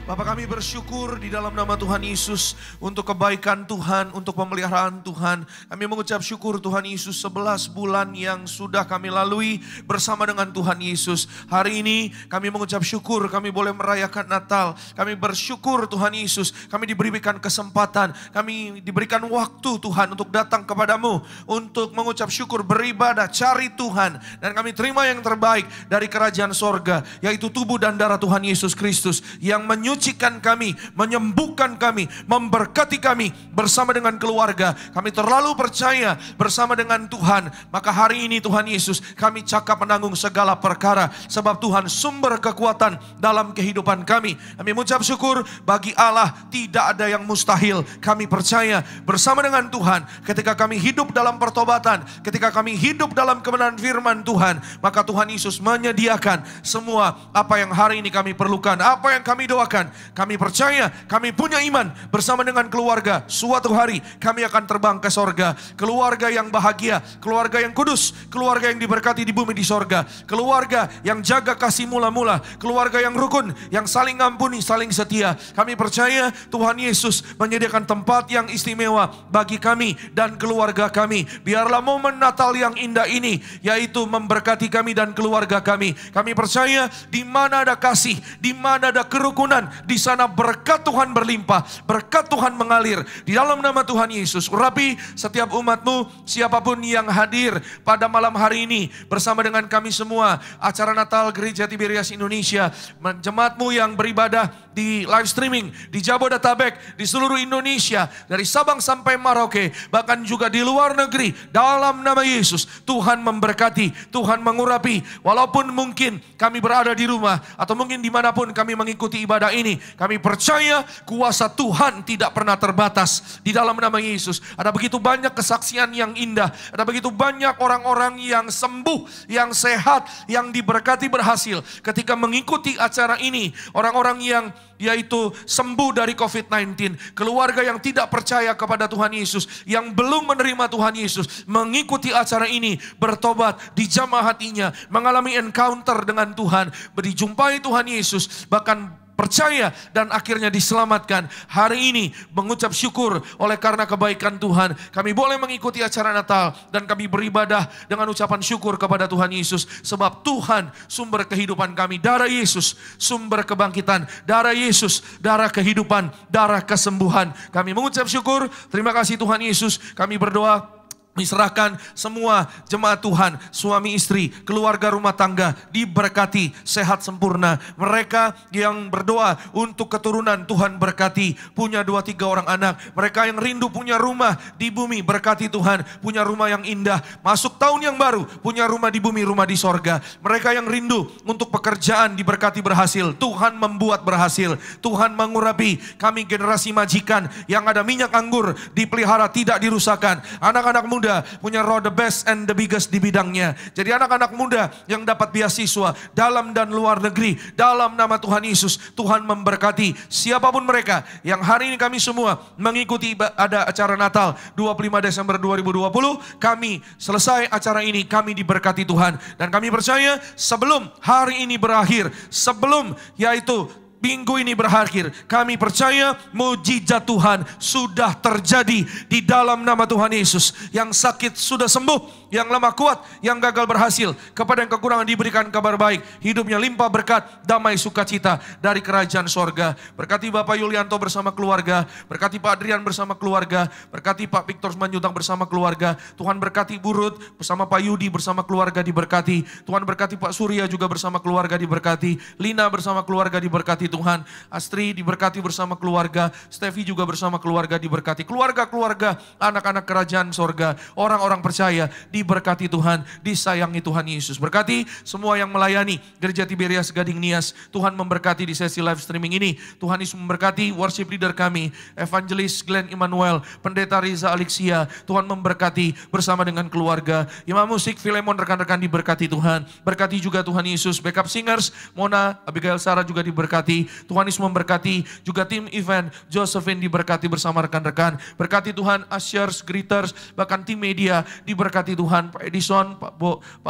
Bapak, kami bersyukur di dalam nama Tuhan Yesus untuk kebaikan Tuhan, untuk pemeliharaan Tuhan. Kami mengucap syukur Tuhan Yesus 11 bulan yang sudah kami lalui bersama dengan Tuhan Yesus. Hari ini kami mengucap syukur kami boleh merayakan Natal. Kami bersyukur Tuhan Yesus, kami diberikan kesempatan, kami diberikan waktu Tuhan untuk datang kepadamu, untuk mengucap syukur, beribadah, cari Tuhan. Dan kami terima yang terbaik dari kerajaan sorga, yaitu tubuh dan darah Tuhan Yesus Kristus yang menyucikan kami, menyembuhkan kami, memberkati kami bersama dengan keluarga. Kami terlalu percaya bersama dengan Tuhan. Maka hari ini Tuhan Yesus, kami cakap menanggung segala perkara, sebab Tuhan sumber kekuatan dalam kehidupan kami. Kami mengucap syukur, bagi Allah tidak ada yang mustahil. Kami percaya bersama dengan Tuhan, ketika kami hidup dalam pertobatan, ketika kami hidup dalam kebenaran firman Tuhan, maka Tuhan Yesus menyediakan semua apa yang hari ini kami perlukan, apa yang kami doakan. Kami percaya, kami punya iman bersama dengan keluarga. Suatu hari kami akan terbang ke sorga. Keluarga yang bahagia, keluarga yang kudus, keluarga yang diberkati di bumi di sorga. Keluarga yang jaga kasih mula-mula, keluarga yang rukun, yang saling ngampuni, saling setia. Kami percaya Tuhan Yesus menyediakan tempat yang istimewa bagi kami dan keluarga kami. Biarlah momen Natal yang indah ini, yaitu memberkati kami dan keluarga kami. Kami percaya di mana ada kasih, di mana ada kerukunan, di sana sana berkat Tuhan berlimpah, berkat Tuhan mengalir. Di dalam nama Tuhan Yesus, urapi setiap umat-Mu, siapapun yang hadir pada malam hari ini bersama dengan kami semua. Acara Natal Gereja Tiberias Indonesia, jemaat-Mu yang beribadah di live streaming, di Jabodetabek, di seluruh Indonesia, dari Sabang sampai Merauke, bahkan juga di luar negeri. Dalam nama Yesus, Tuhan memberkati, Tuhan mengurapi. Walaupun mungkin kami berada di rumah, atau mungkin dimanapun kami mengikuti ibadah ini, kami percaya kuasa Tuhan tidak pernah terbatas. Di dalam nama Yesus, ada begitu banyak kesaksian yang indah, ada begitu banyak orang-orang yang sembuh, yang sehat, yang diberkati berhasil ketika mengikuti acara ini. Orang-orang yang yaitu sembuh dari COVID-19, keluarga yang tidak percaya kepada Tuhan Yesus, yang belum menerima Tuhan Yesus, mengikuti acara ini, bertobat, dijamah hatinya, mengalami encounter dengan Tuhan, dijumpai Tuhan Yesus, bahkan percaya dan akhirnya diselamatkan. Hari ini mengucap syukur oleh karena kebaikan Tuhan. Kami boleh mengikuti acara Natal dan kami beribadah dengan ucapan syukur kepada Tuhan Yesus. Sebab Tuhan sumber kehidupan kami. Darah Yesus sumber kebangkitan. Darah Yesus darah kehidupan, darah kesembuhan. Kami mengucap syukur. Terima kasih Tuhan Yesus. Kami berdoa, diserahkan semua jemaat Tuhan, suami istri, keluarga rumah tangga, diberkati, sehat sempurna. Mereka yang berdoa untuk keturunan, Tuhan berkati. Punya 2-3 orang anak. Mereka yang rindu punya rumah di bumi, berkati Tuhan. Punya rumah yang indah. Masuk tahun yang baru, punya rumah di bumi, rumah di sorga. Mereka yang rindu untuk pekerjaan, diberkati berhasil. Tuhan membuat berhasil. Tuhan mengurapi. Kami generasi majikan yang ada minyak anggur, dipelihara, tidak dirusakkan. Anak-anak muda punya roh the best and the biggest di bidangnya. Jadi anak-anak muda yang dapat beasiswa dalam dan luar negeri, dalam nama Tuhan Yesus, Tuhan memberkati siapapun mereka yang hari ini kami semua mengikuti ada acara Natal 25 Desember 2020. Kami selesai acara ini, kami diberkati Tuhan. Dan kami percaya sebelum hari ini berakhir, sebelum yaitu minggu ini berakhir, kami percaya mujizat Tuhan sudah terjadi di dalam nama Tuhan Yesus. Yang sakit sudah sembuh, yang lemah kuat, yang gagal berhasil, kepada yang kekurangan diberikan kabar baik. Hidupnya limpah berkat, damai sukacita dari kerajaan sorga. Berkati Bapak Yulianto bersama keluarga, berkati Pak Adrian bersama keluarga, berkati Pak Victor Manjutang bersama keluarga. Tuhan berkati Burut bersama Pak Yudi bersama keluarga diberkati. Tuhan berkati Pak Surya juga bersama keluarga diberkati. Lina bersama keluarga diberkati Tuhan. Astri diberkati bersama keluarga. Stevi juga bersama keluarga diberkati. Keluarga-keluarga, anak-anak kerajaan sorga, orang-orang percaya diberkati Tuhan, disayangi Tuhan Yesus. Berkati semua yang melayani Gereja Tiberias Gading Nias. Tuhan memberkati di sesi live streaming ini. Tuhan Yesus memberkati worship leader kami, Evangelis Glenn Emmanuel, Pendeta Riza Alexia. Tuhan memberkati bersama dengan keluarga. Imam musik Filemon, rekan-rekan diberkati Tuhan. Berkati juga Tuhan Yesus, backup singers Mona, Abigail Sarah juga diberkati. Tuhan Yesus memberkati juga tim event, Josephine diberkati bersama rekan-rekan. Berkati Tuhan ushers, greeters, bahkan tim media diberkati Tuhan. Pak Edison, Pak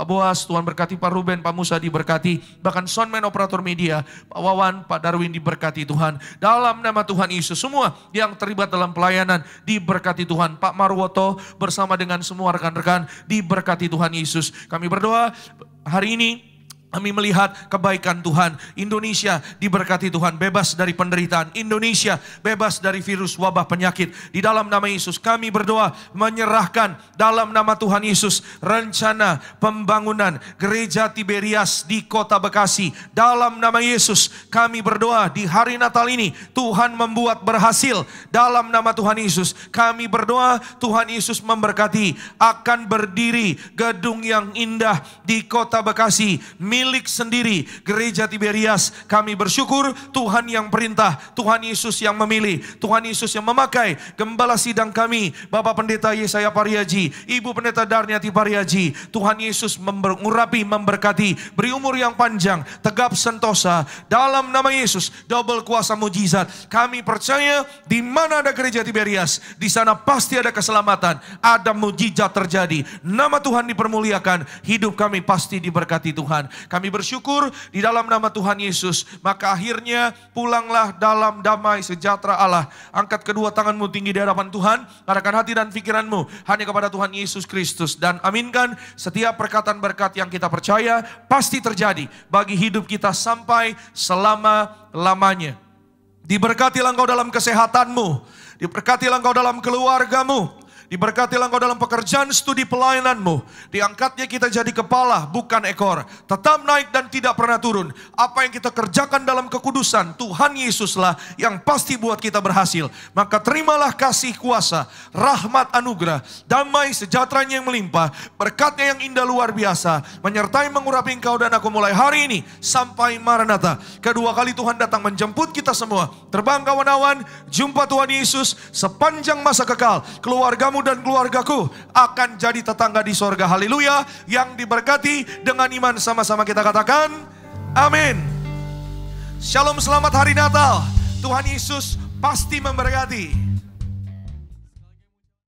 Boas, Tuhan berkati Pak Ruben, Pak Musa diberkati. Bahkan soundman operator media, Pak Wawan, Pak Darwin diberkati Tuhan. Dalam nama Tuhan Yesus, semua yang terlibat dalam pelayanan diberkati Tuhan. Pak Marwoto bersama dengan semua rekan-rekan diberkati Tuhan Yesus. Kami berdoa hari ini, kami melihat kebaikan Tuhan. Indonesia diberkati Tuhan, bebas dari penderitaan. Indonesia bebas dari virus wabah penyakit. Di dalam nama Yesus kami berdoa, menyerahkan dalam nama Tuhan Yesus rencana pembangunan Gereja Tiberias di Kota Bekasi. Dalam nama Yesus kami berdoa di hari Natal ini, Tuhan membuat berhasil. Dalam nama Tuhan Yesus kami berdoa, Tuhan Yesus memberkati. Akan berdiri gedung yang indah di Kota Bekasi, milik sendiri Gereja Tiberias. Kami bersyukur Tuhan yang perintah, Tuhan Yesus yang memilih, Tuhan Yesus yang memakai gembala sidang kami, Bapak Pendeta Yesaya Pariaji, Ibu Pendeta Darniati Pariaji. Tuhan Yesus mengurapi, memberkati, beri umur yang panjang, tegap sentosa. Dalam nama Yesus, double kuasa mujizat. Kami percaya di mana ada Gereja Tiberias, di sana pasti ada keselamatan, ada mujizat terjadi. Nama Tuhan dipermuliakan, hidup kami pasti diberkati Tuhan. Kami bersyukur di dalam nama Tuhan Yesus. Maka akhirnya pulanglah dalam damai sejahtera Allah. Angkat kedua tanganmu tinggi di hadapan Tuhan. Arahkan hati dan pikiranmu hanya kepada Tuhan Yesus Kristus. Dan aminkan setiap perkataan berkat yang kita percaya pasti terjadi bagi hidup kita sampai selama-lamanya. Diberkatilah engkau dalam kesehatanmu. Diberkatilah engkau dalam keluargamu. Diberkatilah engkau dalam pekerjaan studi pelayananmu. Diangkatnya kita jadi kepala bukan ekor. Tetap naik dan tidak pernah turun. Apa yang kita kerjakan dalam kekudusan, Tuhan Yesuslah yang pasti buat kita berhasil. Maka terimalah kasih kuasa, rahmat anugerah, damai sejahteranya yang melimpah, berkatnya yang indah luar biasa, menyertai mengurapi engkau dan aku mulai hari ini sampai Maranatha. Kedua kali Tuhan datang menjemput kita semua. Terbang kawan-kawan, jumpa Tuhan Yesus sepanjang masa kekal. Keluargamu dan keluargaku akan jadi tetangga di sorga. Haleluya. Yang diberkati dengan iman sama-sama kita katakan amin. Shalom, selamat hari Natal. Tuhan Yesus pasti memberkati.